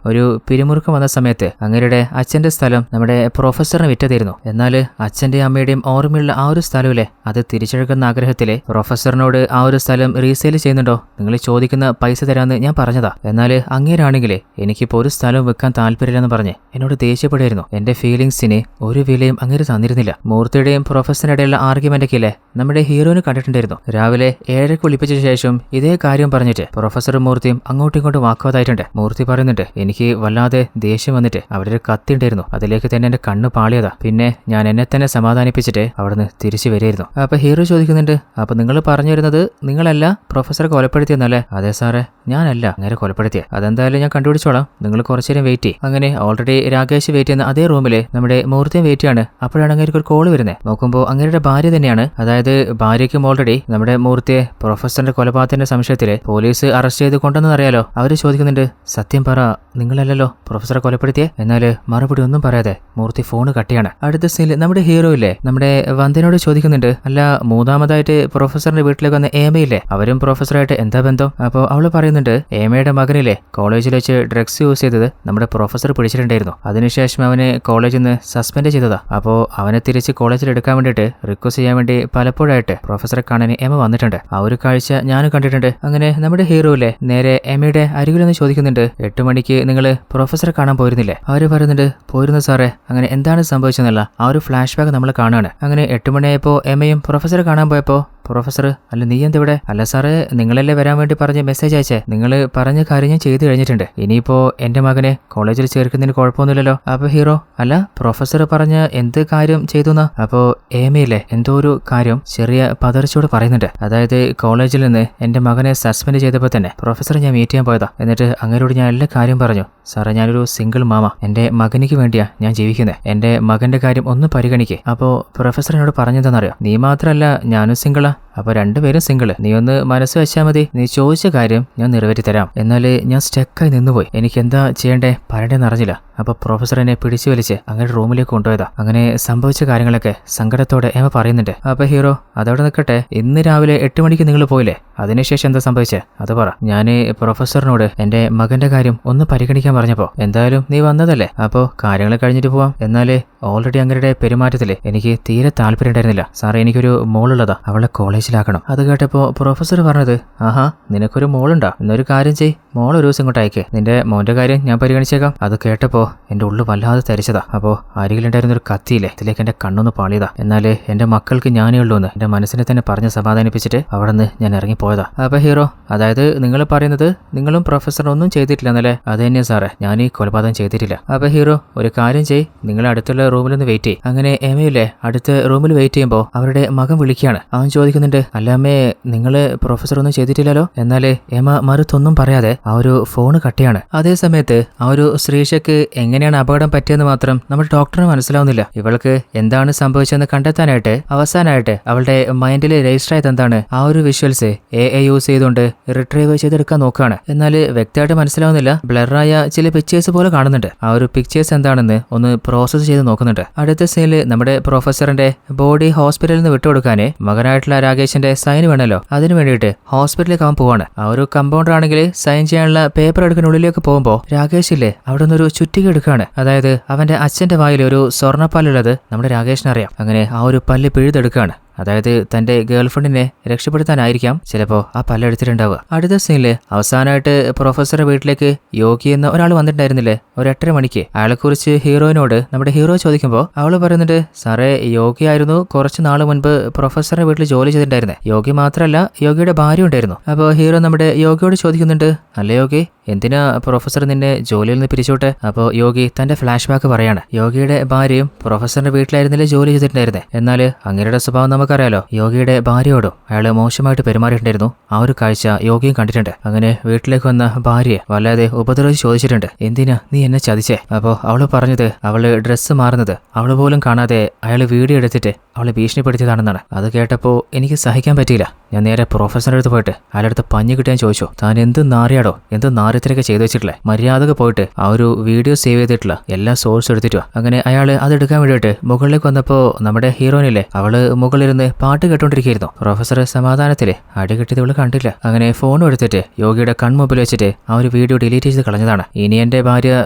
[SPEAKER 1] ഒരു പിരിമുറുക്കം വന്ന സമയത്ത് അങ്ങേരുടെ അച്ഛന്റെ സ്ഥലം നമ്മുടെ പ്രൊഫസറിന് വിറ്റതായിരുന്നു. എന്നാൽ അച്ഛന്റെയും അമ്മയുടെയും ഓർമ്മയുള്ള ആ ഒരു സ്ഥലമില്ലേ അത് തിരിച്ചെടുക്കുന്ന ആഗ്രഹത്തില് പ്രൊഫസറിനോട് ആ ഒരു സ്ഥലം റീസെയിൽ ചെയ്യുന്നുണ്ടോ, നിങ്ങൾ ചോദിക്കുന്ന പൈസ തരാമെന്ന് ഞാൻ പറഞ്ഞതാ. എന്നാൽ അങ്ങേരാണെങ്കിൽ എനിക്കിപ്പോൾ ഒരു സ്ഥലം വെക്കാൻ താല്പര്യമില്ലെന്ന് പറഞ്ഞ് എന്നോട് ദേഷ്യപ്പെടായിരുന്നു. എന്റെ ഫീലിംഗ്സിന് ഒരു വിലയും അങ്ങേര് തന്നിരുന്നില്ല. മൂർത്തിയുടെയും പ്രൊഫസറിനിടെയുള്ള ആർഗ്യുമെന്റൊക്കെ ഇല്ലേ നമ്മുടെ ഹീറോന് കണ്ടിട്ടുണ്ടായിരുന്നു. രാവിലെ 7:00 വിളിപ്പിച്ച ശേഷം ഇതേ കാര്യം പറഞ്ഞിട്ട് പ്രൊഫസറും മൂർത്തിയും അങ്ങോട്ടും വാക്കവാതായിട്ടുണ്ട്. മൂർത്തി പറയുന്നുണ്ട്, എനിക്ക് വല്ലാതെ ദേഷ്യം വന്നിട്ട് അവിടെ ഒരു കത്തി ഉണ്ടായിരുന്നു, അതിലേക്ക് തന്നെ എന്റെ കണ്ണ് പാളിയതാ, പിന്നെ ഞാൻ എന്നെ തന്നെ സമാധാനിപ്പിച്ചിട്ട് അവിടുന്ന് തിരിച്ചു വരികയായിരുന്നു. അപ്പൊ ഹീറോ ചോദിക്കുന്നുണ്ട്, അപ്പൊ നിങ്ങൾ പറഞ്ഞു വരുന്നത് നിങ്ങളല്ല പ്രൊഫസറെ കൊലപ്പെടുത്തിയെന്നല്ലേ? അതെ സാറേ, ഞാനല്ല അങ്ങനെ കൊലപ്പെടുത്തിയ, അതെന്തായാലും ഞാൻ കണ്ടുപിടിച്ചോളാം, നിങ്ങൾ കുറച്ചേരം വെയിറ്റ് ചെയ്യും. അങ്ങനെ ഓൾറെഡി രാകേഷ് വെയിറ്റ് ചെയ്യുന്ന അതേ റൂമില് നമ്മുടെ മൂർത്തിയും വെയിറ്റ് ആണ്. അപ്പോഴാണ് അങ്ങനെ ഒരു കോള് വരുന്നത്. നോക്കുമ്പോൾ അങ്ങേരുടെ ഭാര്യ തന്നെയാണ്. അതായത് ഭാര്യയ്ക്കും ഓൾറെഡി നമ്മുടെ മൂർത്തിയെ പ്രൊഫസറിന്റെ കൊലപാതകത്തിന്റെ സംശയത്തില് പോലീസ് അറസ്റ്റ് ചെയ്ത് കൊണ്ടെന്ന് അറിയാലോ. അവര് ചോദിക്കുന്നുണ്ട്, സത്യം പറ, നിങ്ങളല്ലല്ലോ പ്രൊഫസറെ കൊലപ്പെടുത്തിയേ? എന്നാല് മറുപടി ഒന്നും പറയാതെ മൂർത്തി ഫോണ് കട്ടിയാണ്. അടുത്ത സീനിൽ നമ്മുടെ ഹീറോ ഇല്ലേ നമ്മുടെ വന്ദനോട് ചോദിക്കുന്നുണ്ട്, അല്ല മൂന്നാമതായിട്ട് പ്രൊഫസറിന്റെ വീട്ടിലേക്ക് വന്ന ഏമയില്ലേ, അവരും പ്രൊഫസറായിട്ട് എന്താ ബന്ധം? അപ്പോൾ അവള് പറയുന്നുണ്ട്, ഏമയുടെ മകനില്ലേ കോളേജിൽ വെച്ച് ഡ്രഗ്സ് യൂസ് ചെയ്തത് നമ്മുടെ പ്രൊഫസർ പിടിച്ചിട്ടുണ്ടായിരുന്നു, അതിനുശേഷം അവനെ കോളേജിൽ നിന്ന് സസ്പെൻഡ് ചെയ്തതാ. അപ്പോൾ അവനെ തിരിച്ച് കോളേജിൽ എടുക്കാൻ വേണ്ടിയിട്ട് റിക്വസ്റ്റ് ചെയ്യാൻ വേണ്ടി പലപ്പോഴായിട്ട് പ്രൊഫസറെ കാണാൻ ഏമ വന്നിട്ടുണ്ട്. ആ ഒരു കാഴ്ച ഞാനും കണ്ടിട്ടുണ്ട്. അങ്ങനെ നമ്മുടെ ഹീറോയിലെ നേരെ എമ്മയുടെ അരികിലൊന്ന് ചോദിക്കുന്നുണ്ട്, 8 മണിക്ക് നിങ്ങൾ പ്രൊഫസറെ കാണാൻ പോയിരുന്നില്ലേ? അവര് പറയുന്നുണ്ട്, പോയിരുന്നു സാറേ. അങ്ങനെ എന്താണ് സംഭവിച്ചെന്നല്ല ആ ഒരു ഫ്ലാഷ് ബാക്ക് നമ്മൾ കാണാണ്. അങ്ങനെ 8 മണിയായപ്പോ എമ്മയും പ്രൊഫസറെ കാണാൻ പോയപ്പോ പ്രൊഫസർ, അല്ല നീ എന്തിവിടെ? അല്ല സാറേ, നിങ്ങളല്ലേ വരാൻ വേണ്ടി പറഞ്ഞ് മെസ്സേജ് അയച്ചേ. നിങ്ങൾ പറഞ്ഞ കാര്യം ഞാൻ ചെയ്തു കഴിഞ്ഞിട്ടുണ്ട്. ഇനിയിപ്പോ എന്റെ മകനെ കോളേജിൽ ചേർക്കുന്നതിന് കുഴപ്പമൊന്നുമില്ലല്ലോ. അപ്പൊ ഹീറോ, അല്ല പ്രൊഫസർ പറഞ്ഞ എന്ത് കാര്യം ചെയ്തുന്നാ? അപ്പോ ഏമയില്ലേ എന്തോ ഒരു കാര്യം ചെറിയ പതർച്ചയോട് പറയുന്നുണ്ട്. അതായത് കോളേജിൽ നിന്ന് എന്റെ മകനെ സസ്പെൻഡ് ചെയ്തപ്പോൾ തന്നെ പ്രൊഫസറെ ഞാൻ മീറ്റ് ചെയ്യാൻ പോയതാ. എന്നിട്ട് അങ്ങനോട് ഞാൻ എല്ലാ കാര്യം പറഞ്ഞു. സാറേ, ഞാനൊരു സിംഗിൾ മാമ, എന്റെ മകനിക്ക് വേണ്ടിയാ ഞാൻ ജീവിക്കുന്നത്. എന്റെ മകന്റെ കാര്യം ഒന്ന് പരിഗണിക്കേ. അപ്പോ പ്രൊഫസർ എന്നോട് പറഞ്ഞെന്താണെന്നറിയോ? നീ മാത്രല്ല ഞാനും സിംഗിളാ. അപ്പൊ രണ്ടുപേരും സിംഗിള്. നീ ഒന്ന് മനസ്സ് വെച്ചാൽ മതി. നീ ചോദിച്ച കാര്യം ഞാൻ നിറവേറ്റി തരാം. എന്നാല് ഞാൻ സ്റ്റക്കായി നിന്നുപോയി. എനിക്ക് എന്താ ചെയ്യണ്ടേ പറയണ്ടേന്ന് അറിഞ്ഞില്ല. അപ്പൊ പ്രൊഫസർ എന്നെ പിടിച്ചു വലിച്ച് അങ്ങനെ റൂമിലേക്ക് കൊണ്ടുപോയതാ. അങ്ങനെ സംഭവിച്ച കാര്യങ്ങളൊക്കെ സങ്കടത്തോടെ ഏമ പറയുന്നുണ്ട്. അപ്പൊ ഹീറോ, അതവിടെ നിൽക്കട്ടെ, ഇന്ന് രാവിലെ 8 മണിക്ക് നിങ്ങൾ പോയില്ലേ? അതിനുശേഷം എന്താ സംഭവിച്ചേ അത് പറ. ഞാന് പ്രൊഫസറിനോട് എന്റെ മകന്റെ കാര്യം ഒന്ന് പരിഗണിക്കാൻ പറഞ്ഞപ്പോ, എന്തായാലും നീ വന്നതല്ലേ, അപ്പോ കാര്യങ്ങൾ കഴിഞ്ഞിട്ട് പോവാം. എന്നാലേ ഓൾറെഡി അങ്ങരുടെ പെരുമാറ്റത്തില് എനിക്ക് തീരെ താല്പര്യം ഉണ്ടായിരുന്നില്ല. സാറേ, എനിക്കൊരു മോളുള്ളതാ, അവളെ കോളേജിലാക്കണം. അത് കേട്ടപ്പോ പ്രൊഫസർ പറഞ്ഞത്, ആഹാ നിനക്കൊരു മോളുണ്ടാ? എന്നൊരു കാര്യം ചെയ്, മോൾ ഒരു ദിവസം ഇങ്ങോട്ട് അയക്കേ, നിന്റെ മോന്റെ കാര്യം ഞാൻ പരിഗണിച്ചേക്കാം. അത് കേട്ടപ്പോ എന്റെ ഉള്ളു വല്ലാതെ തരിച്ചതാ. അപ്പോ അരികിലുണ്ടായിരുന്ന ഒരു കത്തിയില്ലേ, ഇതിലേക്ക് എന്റെ കണ്ണൊന്ന് പാളിയതാ. എന്നാല് എന്റെ മക്കൾക്ക് ഞാനേ ഉള്ളൂ എന്ന് എന്റെ മനസ്സിനെ തന്നെ പറഞ്ഞ് സമാധാനിപ്പിച്ചിട്ട് അവിടെ നിന്ന് ഞാൻ ഇറങ്ങിപ്പോയതാ. അപ്പൊ ഹീറോ, അതായത് നിങ്ങൾ പറയുന്നത് നിങ്ങളും പ്രൊഫസറൊന്നും ചെയ്തിട്ടില്ല എന്നല്ലേ? അത് തന്നെയാ സാറേ, ഞാൻ ഈ കൊലപാതകം ചെയ്തിട്ടില്ല. അപ്പൊ ഹീറോ, ഒരു കാര്യം ചെയ്, നിങ്ങൾ അടുത്തുള്ള റൂമിലൊന്ന് വെയിറ്റ് ചെയ്യും. അങ്ങനെ എമയില്ലേ അടുത്ത റൂമിൽ വെയിറ്റ് ചെയ്യുമ്പോ അവരുടെ മകൻ വിളിക്കുകയാണ്. അവൻ ചോദിക്കുന്നുണ്ട്, അല്ല അമ്മേ, നിങ്ങള് പ്രൊഫസർ ഒന്നും ചെയ്തിട്ടില്ലല്ലോ? എന്നാല് എമ മറുത്തൊന്നും പറയാതെ ആ ഒരു ഫോണ് കട്ടിയാണ്. അതേ സമയത്ത് ആ ഒരു ശ്രീഷയ്ക്ക് എങ്ങനെയാണ് അപകടം പറ്റിയെന്ന് മാത്രം നമ്മുടെ ഡോക്ടറിന് മനസ്സിലാവുന്നില്ല. ഇവൾക്ക് എന്താണ് സംഭവിച്ചതെന്ന് കണ്ടെത്താനായിട്ട് അവസാനമായിട്ട് അവളുടെ മൈൻഡിൽ രജിസ്റ്റർ ആയത് എന്താണ്, ആ ഒരു വിഷ്വൽസ് AI യൂസ് ചെയ്തുകൊണ്ട് റിട്രീവ് ചെയ്തെടുക്കാൻ നോക്കുകയാണ്. എന്നാൽ വ്യക്തമായിട്ട് മനസ്സിലാവുന്നില്ല. ബ്ലറായ ചില പിക്ചേഴ്സ് പോലെ കാണുന്നുണ്ട്. ആ ഒരു പിക്ചേഴ്സ് എന്താണെന്ന് ഒന്ന് പ്രോസസ് ചെയ്ത് നോക്കുന്നുണ്ട്. അടുത്ത സീനിൽ നമ്മുടെ പ്രൊഫസറിന്റെ ബോഡി ഹോസ്പിറ്റലിൽ നിന്ന് വിട്ടുകൊടുക്കാന് മകനായിട്ടുള്ള രാകേഷിന്റെ സൈൻ വേണമല്ലോ, അതിനു വേണ്ടിയിട്ട് ഹോസ്പിറ്റലിലേക്ക് അവൻ പോവാണ്. ആ ഒരു കമ്പൗണ്ടർ ആണെങ്കിൽ സൈൻ ചെയ്യാനുള്ള പേപ്പർ എടുക്കുന്ന ഉള്ളിലേക്ക് പോകുമ്പോൾ രാകേഷ് ഇല്ലേ അവിടെ നിന്നൊരു ചുറ്റിക എടുക്കുകയാണ്. അതായത് അവന്റെ അച്ഛന്റെ വായിൽ ഒരു സ്വർണ്ണപ്പല്ലുള്ളത് നമ്മുടെ രാകേഷിനറിയാം. അങ്ങനെ ആ ഒരു പല്ല് പിഴുതെടുക്കുകയാണ്. അതായത് തന്റെ ഗേൾഫ്രണ്ടിനെ രക്ഷപ്പെടുത്താനായിരിക്കാം ചിലപ്പോ ആ പല്ലെടുത്തിട്ടുണ്ടാവുക. അടുത്ത സീനില് അവസാനമായിട്ട് പ്രൊഫസറുടെ വീട്ടിലേക്ക് യോഗി എന്ന ഒരാൾ വന്നിട്ടുണ്ടായിരുന്നില്ലേ ഒരു 8:30 മണിക്ക്. അയാളെക്കുറിച്ച് ഹീറോയിനോട് നമ്മുടെ ഹീറോ ചോദിക്കുമ്പോൾ അവള് പറയുന്നുണ്ട്, സാറേ യോഗി ആയിരുന്നു കുറച്ച് നാൾ മുൻപ് പ്രൊഫസറുടെ വീട്ടിൽ ജോലി ചെയ്തിട്ടുണ്ടായിരുന്നത്. യോഗി മാത്രമല്ല യോഗിയുടെ ഭാര്യ ഉണ്ടായിരുന്നു. അപ്പോൾ ഹീറോ നമ്മുടെ യോഗിയോട് ചോദിക്കുന്നുണ്ട്, അല്ല യോഗി, എന്തിനാ പ്രൊഫസർ നിന്നെ ജോലിയിൽ നിന്ന് പിരിച്ചോട്ടെ? അപ്പോൾ യോഗി തന്റെ ഫ്ലാഷ് ബാക്ക് പറയാണ്. യോഗിയുടെ ഭാര്യയും പ്രൊഫസറിന്റെ വീട്ടിലായിരുന്നില്ലേ ജോലി ചെയ്തിട്ടുണ്ടായിരുന്നത്. എന്നാൽ അങ്ങയുടെ സ്വഭാവം നമുക്കറിയാലോ. യോഗിയുടെ ഭാര്യയോടും അയാൾ മോശമായിട്ട് പെരുമാറിയിട്ടുണ്ടായിരുന്നു. ആ ഒരു കാഴ്ച യോഗിയും കണ്ടിട്ടുണ്ട്. അങ്ങനെ വീട്ടിലേക്ക് വന്ന ഭാര്യയെ വല്ലാതെ ഉപദ്രവിച്ച് ചോദിച്ചിട്ടുണ്ട്, എന്തിനാ നീ എന്നെ ചതിച്ചേ? അപ്പോൾ അവള് പറഞ്ഞത് അവള് ഡ്രസ്സ് മാറുന്നത് അവള് പോലും കാണാതെ അയാൾ വീഡിയോ എടുത്തിട്ട് അവളെ ഭീഷണിപ്പെടുത്തിയതാണെന്നാണ്. അത് കേട്ടപ്പോൾ എനിക്ക് സഹിക്കാൻ പറ്റിയില്ല. ഞാൻ നേരെ പ്രൊഫസറിന്റെ അടുത്ത് പോയിട്ട് അയാളടുത്ത് പഞ്ഞു കിട്ടാൻ ചോദിച്ചു, താൻ എന്ത് നാറിയാടോ, എന്ത് നാറിയത്തിനൊക്കെ ചെയ്തു വെച്ചിട്ടില്ലേ? മര്യാദക്ക് പോയിട്ട് ആ ഒരു വീഡിയോ സേവ് ചെയ്തിട്ടുള്ള എല്ലാ സോഴ്സ് എടുത്തിട്ടു. അങ്ങനെ അയാൾ അതെടുക്കാൻ വേണ്ടിയിട്ട് മുകളിലേക്ക് വന്നപ്പോൾ നമ്മുടെ ഹീറോയിനില്ലേ അവള് മുകളിലിരുന്ന് പാട്ട് കേട്ടോണ്ടിരിക്കുകയായിരുന്നു. പ്രൊഫസർ സമാധാനത്തില് അടി കിട്ടിയത് ഇവള് കണ്ടില്ല. അങ്ങനെ ഫോണും എടുത്തിട്ട് യോഗിയുടെ കൺമുമ്പിൽ വെച്ചിട്ട് ആ ഒരു വീഡിയോ ഡിലീറ്റ് ചെയ്ത് കളഞ്ഞതാണ്. ഇനി എന്റെ ഭാര്യ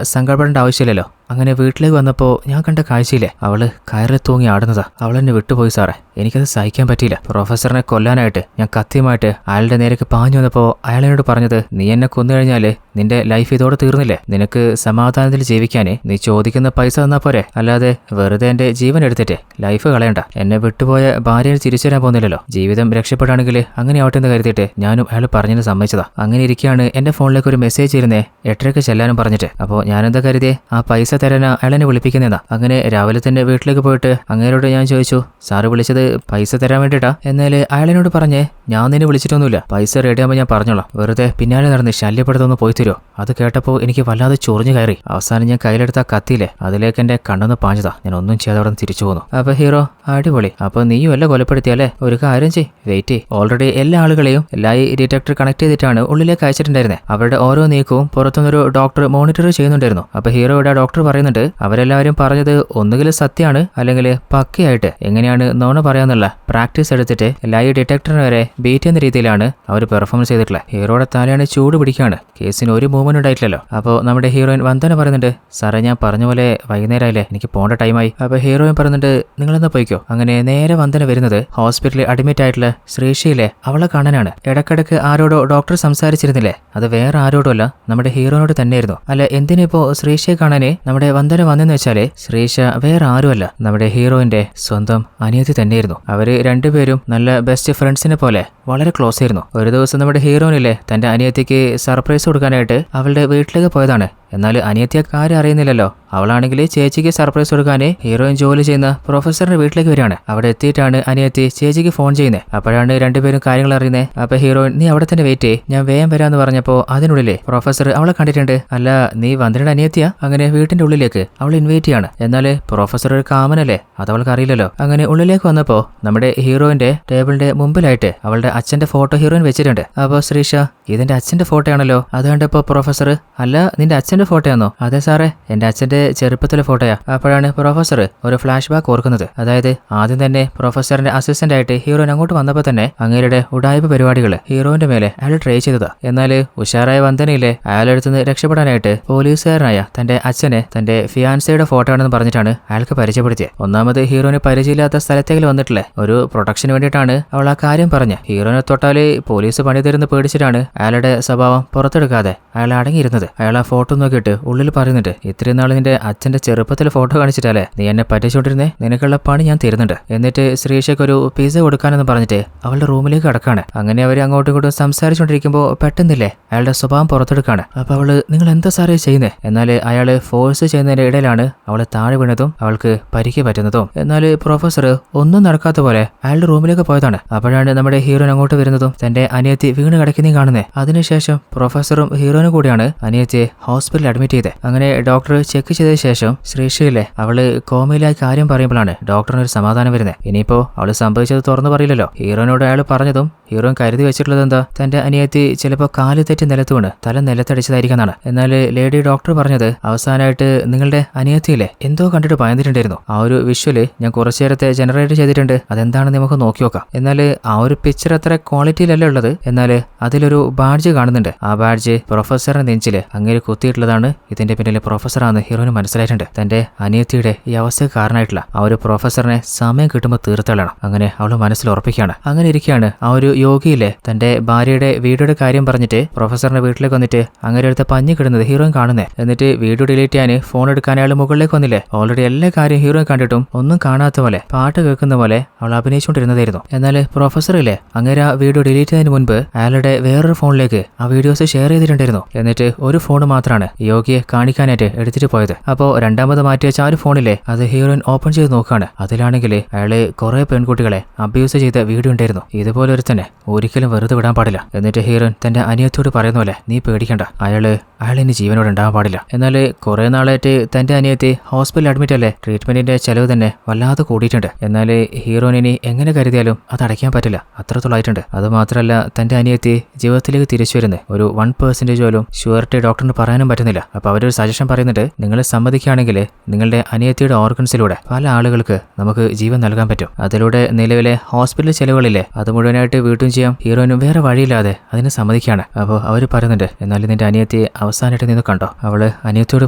[SPEAKER 1] സങ്കടപ്പെടേണ്ട ആവശ്യമില്ലല്ലോ. അങ്ങനെ വീട്ടിലേക്ക് വന്നപ്പോൾ ഞാൻ കണ്ട കാഴ്ചയില്ലേ അവള് കയറി തൂങ്ങി ആടുന്നതാ. അവളെന്നെ വിട്ടുപോയി സാറേ, എനിക്കത് സഹിക്കാൻ പറ്റിയില്ല. പ്രൊഫസറിനെ കൊല്ലാനായിട്ട് ഞാൻ കത്തിയുമായിട്ട് അയാളുടെ നേരേക്ക് പാഞ്ഞു വന്നപ്പോൾ അയാളോട് പറഞ്ഞത്, നീ എന്നെ കൊന്നു കഴിഞ്ഞാല് നിന്റെ ലൈഫ് ഇതോടെ തീർന്നില്ലേ? നിനക്ക് സമാധാനത്തിൽ ജീവിക്കാനേ നീ ചോദിക്കുന്ന പൈസ തന്നാ പോരെ, അല്ലാതെ വെറുതെ എന്റെ ജീവൻ എടുത്തിട്ട് ലൈഫ് കളയണ്ട. എന്നെ വിട്ടുപോയ ഭാര്യയെ തിരിച്ചു തരാൻ പോകുന്നില്ലല്ലോ. ജീവിതം രക്ഷപ്പെടുകയാണെങ്കിൽ അങ്ങനെ ആവട്ടെ എന്ന് കരുതിയിട്ട് ഞാനും അയാൾ പറഞ്ഞതിന് സമ്മതിച്ചതാ. അങ്ങനെ ഇരിക്കുകയാണ് എന്റെ ഫോണിലേക്ക് ഒരു മെസ്സേജ് ഇരുന്നേ 8:30 ചെല്ലാനും പറഞ്ഞിട്ട്. അപ്പോൾ ഞാനെന്താ കരുതിയേ ആ പൈസ തരാനാ അയാളെന്നെ വിളിപ്പിക്കുന്നതാ. അങ്ങനെ രാവിലെ തന്നെ വീട്ടിലേക്ക് പോയിട്ട് അങ്ങേരോട് ഞാൻ ചോദിച്ചു, സാറ് വിളിച്ചത് പൈസ തരാൻ വേണ്ടിട്ടാ? എന്നാല് അയാളെന്നോട് പറഞ്ഞേ, ഞാൻ നിന്നെ വിളിച്ചിട്ടൊന്നുമില്ല, പൈസ റെഡിയാകുമ്പോൾ ഞാൻ പറഞ്ഞോളാം, വെറുതെ പിന്നാലെ നടന്ന് ശല്യപ്പെടുത്തൊന്ന് പോയി തരുമോ? അത് കേട്ടപ്പോൾ എനിക്ക് വല്ലാതെ ചൊറിഞ്ഞു കയറി. അവസാനം ഞാൻ കയ്യിലെടുത്ത കത്തിയില്ലേ അതിലേക്ക് എന്റെ കണ്ണൊന്ന് പാഞ്ഞതാ. ഞാൻ ഒന്നും ചെയ്യാതെ അവിടെ നിന്ന് തിരിച്ചു പോന്നു. അപ്പൊ ഹീറോ, അടിപൊളി, അപ്പൊ നീയും എല്ലാം കൊലപ്പെടുത്തിയാലേ? ഒരു കാര്യം ചെയ്, വെയിറ്റ് ചെയ്. ഓൾറെഡി എല്ലാ ആളുകളെയും ലൈ ഡിറ്റക്ടർ കണക്ട് ചെയ്തിട്ടാണ് ഉള്ളിലേക്ക് അയച്ചിട്ടുണ്ടായിരുന്നത്. അവരുടെ ഓരോ നീക്കവും പുറത്തുനിന്നൊരു ഡോക്ടർ മോണിറ്റർ ചെയ്യുന്നുണ്ടായിരുന്നു. അപ്പൊ ഹീറോയുടെ ഡോക്ടർ പറയുന്നുണ്ട്. അവരെല്ലാവരും പറഞ്ഞത് ഒന്നുകിൽ സത്യമാണ് അല്ലെങ്കിൽ പക്കയായിട്ട് എങ്ങനെയാണ് നോണ പറയാന്നുള്ള പ്രാക്ടീസ് എടുത്തിട്ട് ലൈ ഡിറ്റക്ടറിന് വരെ ബീറ്റ് ചെയ്യുന്ന രീതിയിലാണ് അവർ പെർഫോമൻസ് ചെയ്തിട്ടുള്ളത്. ഹീറോയുടെ തലയാണ് ചൂട് പിടിക്കുകയാണ്. കേസിന് ഒരു മൂവ്മെന്റ് ഉണ്ടായിട്ടില്ലല്ലോ. അപ്പോൾ നമ്മുടെ ഹീറോയിൻ വന്ദന പറയുന്നുണ്ട്, സാറേ ഞാൻ പറഞ്ഞ പോലെ വൈകുന്നേരമായില്ലേ, എനിക്ക് പോകേണ്ട ടൈമായി. അപ്പോൾ ഹീറോയിൻ പറയുന്നുണ്ട്, നിങ്ങളെന്നാ പോയിക്കോ. അങ്ങനെ നേരെ വന്ദന വരുന്നത് ഹോസ്പിറ്റലിൽ അഡ്മിറ്റ് ആയിട്ടുള്ള ശ്രീഷയിലെ അവളെ കാണാനാണ്. ഇടക്കിടക്ക് ആരോടോ ഡോക്ടർ സംസാരിച്ചിരുന്നില്ലേ, അത് വേറെ ആരോടോ അല്ല, നമ്മുടെ ഹീറോനോട് തന്നെയായിരുന്നു. അല്ല എന്തിനിപ്പോ ശ്രീഷയെ കാണാനേ നമ്മുടെ വന്ദന വന്നെന്ന് വെച്ചാല് ശ്രീഷ വേറെ ആരുമല്ല, നമ്മുടെ ഹീറോയിന്റെ സ്വന്തം അനിയത്തി തന്നെയായിരുന്നു. അവര് രണ്ടുപേരും നല്ല ബെസ്റ്റ് ഫ്രണ്ട്സിനെ പോലെ വളരെ ക്ലോസ് ആയിരുന്നു. ഒരു ദിവസം നമ്മുടെ ഹീറോയിനില്ലേ തന്റെ അനിയത്തിക്ക് സർപ്രൈസ് കൊടുക്കാനായിട്ട് അവളുടെ വീട്ടിലേക്ക് പോയതാണ്. എന്നാൽ അനിയത്തിയെ കാര്യം അറിയുന്നില്ലല്ലോ. അവളാണെങ്കിൽ ചേച്ചിക്ക് സർപ്രൈസ് കൊടുക്കാനേ ഹീറോയിൻ ജോലി ചെയ്യുന്ന പ്രൊഫസറിന്റെ വീട്ടിലേക്ക് വരികയാണ്. അവിടെ എത്തിയിട്ടാണ് അനിയത്തി ചേച്ചിക്ക് ഫോൺ ചെയ്യുന്നത്. അപ്പോഴാണ് രണ്ടുപേരും കാര്യങ്ങൾ അറിയുന്നത്. അപ്പൊ ഹീറോയിൻ നീ അവിടെ തന്നെ വെയിറ്റ് ചെയ്യ്, ഞാൻ വേഗം വരാന്ന് പറഞ്ഞപ്പോ അതിനുള്ളിലെ പ്രൊഫസർ അവളെ കണ്ടിട്ടുണ്ട്. അല്ല നീ വന്ദനയുടെ അനിയത്തിയാ? അങ്ങനെ വീട്ടിന്റെ ഉള്ളിലേക്ക് അവൾ ഇൻവൈറ്റ് ചെയ്യാണ്. എന്നാൽ പ്രൊഫസർ ഒരു കാമനല്ലേ, അത് അവൾക്ക് അറിയില്ലല്ലോ. അങ്ങനെ ഉള്ളിലേക്ക് വന്നപ്പോ നമ്മുടെ ഹീറോയിന്റെ ടേബിളിന്റെ മുമ്പിലായിട്ട് അവളുടെ അച്ഛന്റെ ഫോട്ടോ ഹീറോയിൻ വെച്ചിട്ടുണ്ട്. അപ്പൊ ശ്രീഷ ഇതിന്റെ അച്ഛന്റെ ഫോട്ടോ ആണല്ലോ. അത് കണ്ടപ്പോ പ്രൊഫസർ അല്ല നിന്റെ അച്ഛന്റെ ഫോട്ടോയാണോ? അതെ സാറേ എന്റെ അച്ഛന്റെ ചെറുപ്പത്തിലെ ഫോട്ടോയാ. അപ്പോഴാണ് പ്രൊഫസർ ഒരു ഫ്ലാഷ് ബാക്ക് ഓർക്കുന്നത്. അതായത് ആദ്യം തന്നെ പ്രൊഫസറിന്റെ അസിസ്റ്റന്റ് ആയിട്ട് ഹീറോയിൻ അങ്ങോട്ട് വന്നപ്പോ തന്നെ അങ്ങേരുടെ ഉടായ്പ പരിപാടികൾ ഹീറോയിന്റെ മേലെ അയാൾ ട്രൈ ചെയ്തതാ. എന്നാൽ ഉഷാറായ വന്ദനയിലെ അയാളെടുത്തുനിന്ന് രക്ഷപ്പെടാനായിട്ട് പോലീസുകാരനായ തന്റെ അച്ഛനെ തന്റെ ഫിയാൻസയുടെ ഫോട്ടോ ആണെന്ന് പറഞ്ഞിട്ടാണ് അയാൾക്ക് പരിചയപ്പെടുത്തിയത്. ഒന്നാമത് ഹീറോയിന് പരിചയമില്ലാത്ത സ്ഥലത്തേക്ക് വന്നിട്ടില്ലേ ഒരു പ്രൊട്ടക്ഷന് വേണ്ടിയിട്ടാണ് അവൾ ആ കാര്യം പറഞ്ഞത്. ഹീറോയിനെ തൊട്ടാല് പോലീസ് പണി തരുന്ന് പേടിച്ചിട്ടാണ് അയാളുടെ സ്വഭാവം പുറത്തെടുക്കാതെ അയാൾ അടങ്ങിയിരുന്നത്. അയാൾ ആ ഫോട്ടോ നോക്കിയിട്ട് ഉള്ളിൽ പറയുന്നുണ്ട്, ഇത്രയും നാൾ നിന്റെ അച്ഛന്റെ ചെറുപ്പത്തിലെ ഫോട്ടോ കാണിച്ചിട്ടല്ലേ നീ എന്നെ പറ്റിച്ചോണ്ടിരുന്നേ, നിനക്കുള്ള പണി ഞാൻ തരുന്നുണ്ട്. എന്നിട്ട് ശ്രീഷയ്ക്ക് ഒരു പിസ കൊടുക്കാനെന്ന് പറഞ്ഞിട്ട് അവളുടെ റൂമിലേക്ക് കടക്കാണ്. അങ്ങനെ അവർ അങ്ങോട്ടും ഇങ്ങോട്ടും സംസാരിച്ചുകൊണ്ടിരിക്കുമ്പോൾ പെട്ടെന്നില്ലേ അയാളുടെ സ്വഭാവം പുറത്തെടുക്കാണ്. അപ്പൊ അവള് നിങ്ങൾ എന്താ സാറേ ചെയ്യുന്നത്? എന്നാൽ അയാള് ഫോഴ്സ് ചെയ്യുന്നതിന്റെ ഇടയിലാണ് അവള് താഴെ വീണതും അവൾക്ക് പരിക്ക് പറ്റുന്നതും. എന്നാൽ പ്രൊഫസർ ഒന്നും നടക്കാത്ത പോലെ അയാളുടെ റൂമിലേക്ക് പോയതാണ്. അപ്പോഴാണ് നമ്മുടെ ഹീറോൻ അങ്ങോട്ട് വരുന്നതും തന്റെ അനിയത്തി വീണ് കിടക്കുന്നതും കാണുന്നത്. അതിനുശേഷം പ്രൊഫസറും ഹീറോനും കൂടിയാണ് അനിയത്തിയെ ഹോസ്പിറ്റലിൽ അഡ്മിറ്റ് ചെയ്ത്. അങ്ങനെ ഡോക്ടർ ചെക്ക് ചെയ്ത ശേഷം ശ്രീഷയിലെ അവള് കോമയിലായി കാര്യം പറയുമ്പോഴാണ് ഡോക്ടറിന് ഒരു സമാധാനം വരുന്നത്. ഇനിയിപ്പോ അവള് സംഭവിച്ചത് തുറന്നു പറയില്ലല്ലോ. ഹീറോനോട് അയാൾ പറഞ്ഞതും ഹീറോൻ കരുതി വെച്ചിട്ടുള്ളത് എന്താ, തന്റെ അനിയത്തി ചിലപ്പോൾ കാല് തെറ്റി നിലത്ത് വീണ് തല നിലത്തടിച്ചതായിരിക്കാന്നാണ്. എന്നാൽ ലേഡി ഡോക്ടർ പറഞ്ഞത് അവസാനമായിട്ട് നിങ്ങളുടെ അനിയത്തിയിലെ എന്തോ കണ്ടിട്ട് ഭയന്നിട്ടുണ്ടായിരുന്നു. ആ ഒരു വിഷ്വല് ഞാൻ കുറച്ചു നേരത്തെ ജനറേറ്റ് ചെയ്തിട്ടുണ്ട്, അതെന്താണെന്ന് നമുക്ക് നോക്കി നോക്കാം. എന്നാൽ ആ ഒരു പിക്ചർ അത്ര ക്വാളിറ്റിയിലല്ല ഉള്ളത്. എന്നാൽ അതിലൊരു ബാഡ്ജ് കാണുന്നുണ്ട്. ആ ബാഡ്ജ് പ്രൊഫസറിന്റെ നെഞ്ചില് അങ്ങനെ കുത്തിയിട്ടുള്ളതാണ്. ഇതിന്റെ പിന്നിലെ പ്രൊഫസറാണ് ഹീറോന് മനസ്സിലായിട്ടുണ്ട്. തന്റെ അനിയത്തിയുടെ ഈ അവസ്ഥ കാരണമായിട്ടുള്ള ആ ഒരു പ്രൊഫസറിനെ സമയം കിട്ടുമ്പോൾ തീർത്തളണം. അങ്ങനെ അവള് മനസ്സിൽ ഉറപ്പിക്കുകയാണ്. അങ്ങനെ ഇരിക്കുകയാണ് ആ ഒരു യോഗിയിലെ തന്റെ ഭാര്യയുടെ വീഡിയോയുടെ കാര്യം പറഞ്ഞിട്ട് പ്രൊഫസറിന്റെ വീട്ടിലേക്ക് വന്നിട്ട് അങ്ങനെ അടുത്ത് പഞ്ഞി കിടുന്നത് ഹീറോയിൻ കാണുന്നത്. എന്നിട്ട് വീഡിയോ ഡിലീറ്റ് ചെയ്യാൻ ഫോൺ എടുക്കാൻ അയാൾ മുകളിലേക്ക് വന്നില്ലേ. ഓൾറെഡി എല്ലാ കാര്യം ഹീറോയിൻ കണ്ടിട്ടും ഒന്നും കാണാത്ത പോലെ പാട്ട് കേൾക്കുന്ന പോലെ അവൾ അഭിനയിച്ചുകൊണ്ടിരുന്നതായിരുന്നു. എന്നാൽ പ്രൊഫസറില്ലേ അങ്ങനെ ആ വീഡിയോ ഡിലീറ്റ് ചെയ്യുന്നതിന് മുൻപ് അയാളുടെ വേറൊരു ഫോണിലേക്ക് ആ വീഡിയോസ് ഷെയർ ചെയ്തിട്ടുണ്ടായിരുന്നു. എന്നിട്ട് ഒരു ഫോൺ മാത്രമാണ് യോഗിയെ കാണിക്കാനായിട്ട് എടുത്തിട്ട് പോയത്. അപ്പോൾ രണ്ടാമത് മാറ്റി വെച്ച ആ ഒരു ഫോണിലെ അത് ഹീറോയിൻ ഓപ്പൺ ചെയ്ത് നോക്കുകയാണ്. അതിലാണെങ്കിൽ അയാള് കുറെ പെൺകുട്ടികളെ അബ്യൂസ് ചെയ്ത വീഡിയോ ഉണ്ടായിരുന്നു. ഇതുപോലെ ഒരു തന്നെ ഒരിക്കലും വെറുതെ വിടാൻ പാടില്ല. എന്നിട്ട് ഹീറോയിൻ തന്റെ അനിയത്തോട് പറയുന്ന പോലെ നീ പേടിക്കണ്ട, അയാളിനി ജീവനോട് ഉണ്ടാവാൻ പാടില്ല. എന്നാൽ കുറെ നാളായിട്ട് തന്റെ അനിയത്തി ഹോസ്പിറ്റലിൽ അഡ്മിറ്റ് അല്ലേ, ട്രീറ്റ്മെന്റിന്റെ ചെലവ് തന്നെ വല്ലാതെ കൂടിയിട്ടുണ്ട്. എന്നാൽ ഹീറോയിനി എങ്ങനെ കരുതിയാലും അത് അടയ്ക്കാൻ പറ്റില്ല, അത്രത്തോളായിട്ടുണ്ട്. അത് മാത്രമല്ല തന്റെ അനിയത്തി ജീവിതത്തിലേക്ക് തിരിച്ചു വരുന്നത് ഒരു 1% പോലും ഷുവറിറ്റി ഡോക്ടറിന് പറയാനും പറ്റുന്നില്ല. അപ്പൊ അവരൊരു സജഷൻ പറയുന്നുണ്ട്, നിങ്ങൾ സമ്മതിക്കുകയാണെങ്കിൽ നിങ്ങളുടെ അനിയത്തിയുടെ ഓർഗൻസിലൂടെ പല ആളുകൾക്ക് നമുക്ക് ജീവൻ നൽകാൻ പറ്റും. അതിലൂടെ നിലവിലെ ഹോസ്പിറ്റൽ ചെലവുകളില്ലേ അത് മുഴുവനായിട്ട് വീട്ടും ചെയ്യാം. ഹീറോയിനും വേറെ വഴിയില്ലാതെ അതിന് സമ്മതിക്കുകയാണ്. അപ്പോൾ അവർ പറയുന്നുണ്ട്, എന്നാലും നിന്റെ അനിയത്തി അവസാനമായിട്ട് നിന്ന് കണ്ടോ? അവള് അനിയത്തിയോട്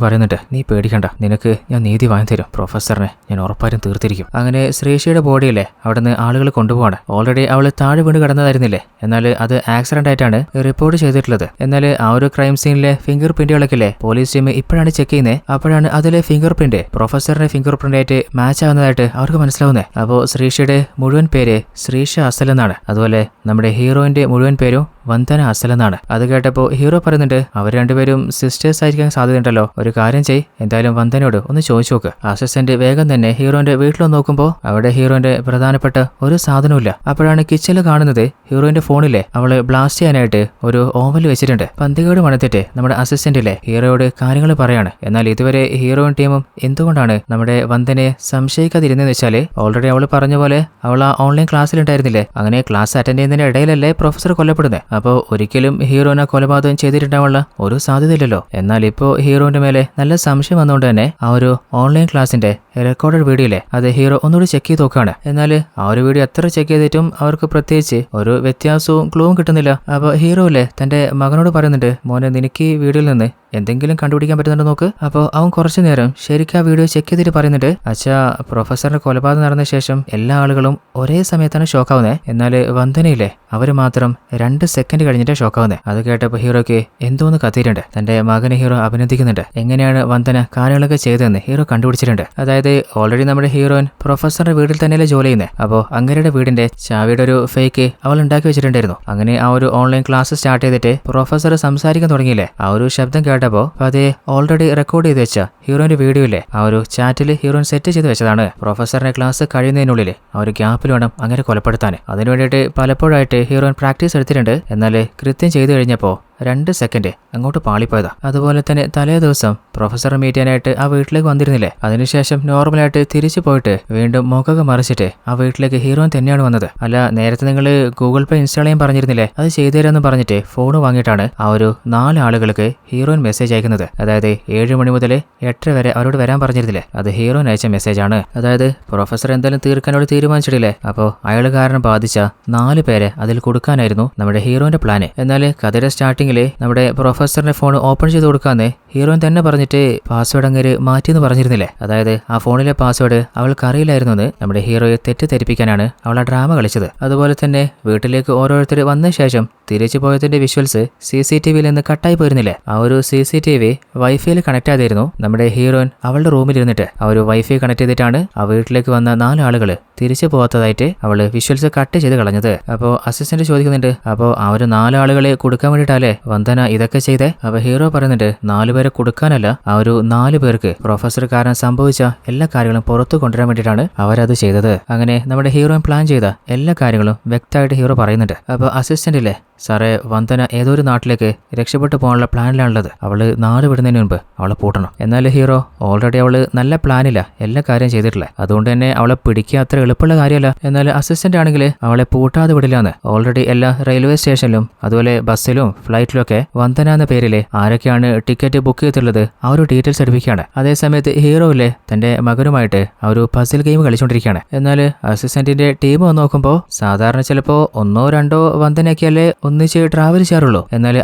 [SPEAKER 1] പറയുന്നുണ്ട്, നീ പേടിക്കണ്ട, നിനക്ക് ഞാൻ നീതി വാങ്ങി തരും, പ്രൊഫസറിനെ ഞാൻ ഉറപ്പായും തീർത്തിരിക്കും. അങ്ങനെ ശ്രീഷയുടെ ബോഡിയിലെ അവിടെ നിന്ന് ആളുകൾ കൊണ്ടുപോവാണ്. ഓൾറെഡി അവള് താഴെ വീണ് കിടന്നതായിരുന്നില്ലേ, എന്നാൽ അത് ആക്സിഡന്റ് ആയിട്ടാണ് റിപ്പോർട്ട് ചെയ്തിട്ടുള്ളത്. എന്നാൽ ആ ഒരു ക്രൈം സീനിലെ ഫിംഗർ പ്രിന്റുകളൊക്കെ പോലീസ് ടീം ഇപ്പോഴാണ് ചെക്ക് ചെയ്യുന്നത്. അപ്പോഴാണ് അതിലെ ഫിംഗർ പ്രിന്റ് പ്രൊഫസറിന്റെ ഫിംഗർ പ്രിന്റ് ആയിട്ട് മാച്ച് ആവുന്നതായിട്ട് അവർക്ക് മനസ്സിലാവുന്നത്. അപ്പോൾ ശ്രീഷയുടെ മുഴുവൻ പേര് ശ്രീഷ അസൽ എന്നാണ്. അതുപോലെ നമ്മുടെ ഹീറോയിന്റെ മുഴുവൻ പേരും വന്ദന അസൽ എന്നാണ്. അത് കേട്ടപ്പോൾ ഹീറോ പറയുന്നുണ്ട്, അവർ രണ്ടുപേരും സിസ്റ്റേഴ്സ് ആയിരിക്കാൻ സാധ്യതയുണ്ടല്ലോ, ഒരു കാര്യം ചെയ്, എന്തായാലും വന്ദനയോട് ഒന്ന് ചോദിച്ചു നോക്ക്. അസിസ്റ്റന്റ് വേഗം തന്നെ ഹീറോന്റെ വീട്ടിൽ നോക്കുമ്പോൾ അവിടെ ഹീറോന്റെ പ്രധാനപ്പെട്ട ഒരു സാധനമില്ല. അപ്പോഴാണ് കിച്ചണിൽ കാണുന്നത് ഹീറോയിന്റെ ഫോണിലെ അവള് ബ്ലാസ്റ്റ് ചെയ്യാനായിട്ട് ഒരു ഓവൽ വെച്ചിട്ടുണ്ട്. പന്തികേട് മണത്തിട്ട് നമ്മുടെ അസിസ്റ്റന്റിലെ ഹീറോയോട് കാര്യങ്ങൾ പറയാണ്. എന്നാൽ ഇതുവരെ ഹീറോയിൻ ടീമും എന്തുകൊണ്ടാണ് നമ്മുടെ വന്ദനയെ സംശയിക്കാതിരുന്നതെന്ന് വെച്ചാല് ഓൾറെഡി അവള് പറഞ്ഞ പോലെ അവൾ ആ ഓൺലൈൻ ക്ലാസ്സിലുണ്ടായിരുന്നില്ലേ. അങ്ങനെ ക്ലാസ് അറ്റൻഡ് ചെയ്യുന്നതിന്റെ ഇടയിലല്ലേ പ്രൊഫസർ കൊല്ലപ്പെടുന്നത്. അപ്പോൾ ഒരിക്കലും ഹീറോനെ കൊലപാതകം ചെയ്തിട്ടുണ്ടാവാനുള്ള ഒരു സാധ്യതയില്ലല്ലോ. എന്നാൽ ഇപ്പോൾ ഹീറോന്റെ മേലെ നല്ല സംശയം വന്നുകൊണ്ട് തന്നെ ആ ഒരു ഓൺലൈൻ ക്ലാസിന്റെ റെക്കോർഡഡ് വീഡിയോയിലെ അത് ഹീറോ ഒന്നുകൂടി ചെക്ക് ചെയ്ത് നോക്കാണ്. എന്നാൽ ആ ഒരു വീഡിയോ എത്ര ചെക്ക് ചെയ്തിട്ടും അവർക്ക് പ്രത്യേകിച്ച് ഒരു വ്യത്യാസവും ക്ലൂവും കിട്ടുന്നില്ല. അപ്പോൾ ഹീറോ അല്ലേ തന്റെ മകനോട് പറയുന്നുണ്ട്, മോനെ നിനക്ക് ഈ വീഡിയോയിൽ നിന്ന് എന്തെങ്കിലും കണ്ടുപിടിക്കാൻ പറ്റുന്നുണ്ടോ നോക്ക്. അപ്പോൾ അവൻ കുറച്ചു നേരം ശരിക്കും ആ വീഡിയോ ചെക്ക് ചെയ്തിട്ട് പറയുന്നുണ്ട്, അച്ഛാ പ്രൊഫസറിന്റെ കൊലപാതകം നടന്ന ശേഷം എല്ലാ ആളുകളും ഒരേ സമയത്താണ് ഷോക്കാവുന്നത്. എന്നാൽ വന്ദനയില്ലേ അവര് മാത്രം 2 സെക്കൻഡ് കഴിഞ്ഞിട്ട് ഷോക്കാവുന്നത്. അത് കേട്ടപ്പോൾ ഹീറോയ്ക്ക് എന്തോന്ന് കത്തിയിട്ടുണ്ട്. തന്റെ മകനെ ഹീറോ അഭിനന്ദിക്കുന്നുണ്ട്. എങ്ങനെയാണ് വന്ദന കാര്യങ്ങളൊക്കെ ചെയ്തതെന്ന് ഹീറോ കണ്ടുപിടിച്ചിട്ടുണ്ട്. അതായത് ഓൾറെഡി നമ്മുടെ ഹീറോയിൻ പ്രൊഫസറുടെ വീട്ടിൽ തന്നെയല്ലേ ജോലി ചെയ്യുന്നത്. അപ്പോൾ അങ്ങനെയുടെ വീടിന്റെ ചാവിയുടെ ഒരു ഫേക്ക് അവൾ ഉണ്ടാക്കി വെച്ചിട്ടുണ്ടായിരുന്നു. അങ്ങനെ ആ ഒരു ഓൺലൈൻ ക്ലാസ് സ്റ്റാർട്ട് ചെയ്തിട്ട് പ്രൊഫസർ സംസാരിക്കാൻ തുടങ്ങിയില്ലേ, ആ ഒരു ശബ്ദം കേട്ടപ്പോൾ അതേ ഓൾറെഡി റെക്കോർഡ് ചെയ്ത് വെച്ച ഹീറോയിന്റെ വീഡിയോയില്ലേ ആ ഒരു ചാറ്റിൽ ഹീറോയിൻ സെറ്റ് ചെയ്ത് വെച്ചതാണ്. പ്രൊഫസറിന്റെ ക്ലാസ് കഴിയുന്നതിനുള്ളിൽ ആ ഒരു ഗ്യാപ്പിൽ വേണം അങ്ങനെ കൊലപ്പെടുത്താൻ. അതിനു വേണ്ടിയിട്ട് പലപ്പോഴായിട്ട് ഹീറോയിൻ പ്രാക്ടീസ് എടുത്തിട്ടുണ്ട്. എന്നാൽ കൃത്യം ചെയ്തു കഴിഞ്ഞപ്പോൾ 2 സെക്കൻഡ് അങ്ങോട്ട് പാളിപ്പോയതാ. അതുപോലെ തന്നെ തലേ ദിവസം പ്രൊഫസറെ മീറ്റ് ചെയ്യാനായിട്ട് ആ വീട്ടിലേക്ക് വന്നിരുന്നില്ലേ, അതിനുശേഷം നോർമലായിട്ട് തിരിച്ചു പോയിട്ട് വീണ്ടും മുഖമൊക്കെ മറിച്ചിട്ട് ആ വീട്ടിലേക്ക് ഹീറോയിൻ തന്നെയാണ് വന്നത്. അല്ല നേരത്തെ നിങ്ങൾ ഗൂഗിൾ പേ ഇൻസ്റ്റാൾ ചെയ്യാൻ പറഞ്ഞിരുന്നില്ലേ, അത് ചെയ്തു തരാമെന്ന് പറഞ്ഞിട്ട് ഫോൺ വാങ്ങിയിട്ടാണ് ആ ഒരു 4 ആളുകൾക്ക് ഹീറോയിൻ മെസ്സേജ് അയക്കുന്നത്. അതായത് 7 മണി മുതൽ 8 വരെ അവരോട് വരാൻ പറഞ്ഞിരുന്നില്ലേ, അത് ഹീറോയിൻ അയച്ച മെസ്സേജ് ആണ്. അതായത് പ്രൊഫസർ എന്തായാലും തീർക്കാനോട് തീരുമാനിച്ചിട്ടില്ലേ, അപ്പോൾ അയാൾ കാരണം ബാധിച്ച 4 പേരെ അതിൽ കൊടുക്കാനായിരുന്നു നമ്മുടെ ഹീറോയിന്റെ പ്ലാന്. എന്നാൽ കഥയുടെ സ്റ്റാർട്ടിംഗ് നമ്മുടെ പ്രൊഫസറിന്റെ ഫോൺ ഓപ്പൺ ചെയ്ത് കൊടുക്കാന്ന് ഹീറോയിൻ തന്നെ പറഞ്ഞിട്ട് പാസ്വേഡ് അങ്ങേര് മാറ്റിയെന്ന് പറഞ്ഞിരുന്നില്ലേ. അതായത് ആ ഫോണിലെ പാസ്വേഡ് അവൾക്ക് അറിയില്ലായിരുന്നു എന്ന് നമ്മുടെ ഹീറോയെ തെറ്റിദ്ധരിപ്പിക്കാനാണ് അവൾ ആ ഡ്രാമ കളിച്ചത്. അതുപോലെ തന്നെ വീട്ടിലേക്ക് ഓരോരുത്തർ വന്ന ശേഷം തിരിച്ചു പോയതിന്റെ വിഷ്വൽസ് CCTVയിൽ നിന്ന് കട്ടായി പോയിരുന്നില്ലേ, ആ ഒരു CCTV വൈഫൈയിൽ കണക്ട് ആയിരുന്നു. നമ്മുടെ ഹീറോയിൻ അവളുടെ റൂമിലിരുന്നിട്ട് ആ ഒരു വൈഫൈ കണക്ട് ചെയ്തിട്ടാണ് ആ വീട്ടിലേക്ക് വന്ന 4 ആളുകൾ തിരിച്ചു പോകാത്തതായിട്ട് അവള് വിഷ്വൽസ് കട്ട് ചെയ്ത് കളഞ്ഞത്. അപ്പോൾ അസിസ്റ്റന്റ് ചോദിക്കുന്നുണ്ട്, അപ്പോൾ ആ ഒരു 4 ആളുകളെ കൊടുക്കാൻ വേണ്ടിയിട്ടല്ലേ വന്ദന ഇതൊക്കെ ചെയ്തേ. അപ്പോൾ ഹീറോ പറയുന്നുണ്ട്, 4 പേരെ കൊടുക്കാനല്ല, ആ ഒരു 4 പേർക്ക് പ്രൊഫസർ കാരണം സംഭവിച്ച എല്ലാ കാര്യങ്ങളും പുറത്തു കൊണ്ടുവരാൻ വേണ്ടിയിട്ടാണ് അവരത് ചെയ്തത്. അങ്ങനെ നമ്മുടെ ഹീറോയിൻ പ്ലാൻ ചെയ്ത എല്ലാ കാര്യങ്ങളും വ്യക്തമായിട്ട് ഹീറോ പറയുന്നുണ്ട്. അപ്പോൾ അസിസ്റ്റന്റ് ഇല്ലേ, സാറേ വന്ദന ഏതോ ഒരു നാട്ടിലേക്ക് രക്ഷപ്പെട്ടു പോകാനുള്ള പ്ലാനിലാണുള്ളത്. അവള് നാട് വിടുന്നതിന് മുൻപ് അവളെ പൂട്ടണം. എന്നാൽ ഹീറോ ഓൾറെഡി അവള് നല്ല പ്ലാനില്ല എല്ലാ കാര്യം ചെയ്തിട്ടില്ല, അതുകൊണ്ട് തന്നെ അവളെ പിടിക്കുക അത്ര എളുപ്പമുള്ള കാര്യമല്ല. എന്നാൽ അസിസ്റ്റന്റ് ആണെങ്കിൽ അവളെ പൂട്ടാതെ വിടില്ലാന്ന് ഓൾറെഡി എല്ലാ റെയിൽവേ സ്റ്റേഷനിലും അതുപോലെ ബസ്സിലും ഫ്ലൈറ്റിലും ഒക്കെ വന്ദന എന്ന പേരില് ആരൊക്കെയാണ് ടിക്കറ്റ് ബുക്ക് ചെയ്തിട്ടുള്ളത് ആ ഒരു ഡീറ്റെയിൽസ് എടുപ്പിക്കുകയാണ്. അതേസമയത്ത് ഹീറോ ഇല്ലേ തന്റെ മകനുമായിട്ട് ആ ഒരു പസിൽ ഗെയിം കളിച്ചുകൊണ്ടിരിക്കുകയാണ്. എന്നാൽ അസിസ്റ്റന്റിന്റെ ടീം വന്ന് നോക്കുമ്പോൾ സാധാരണ ചിലപ്പോൾ 1-2 വന്ദനയൊക്കെയല്ലേ ഒന്നിച്ച് ട്രാവൽ ചെയ്യാറുള്ളൂ. എന്നാൽ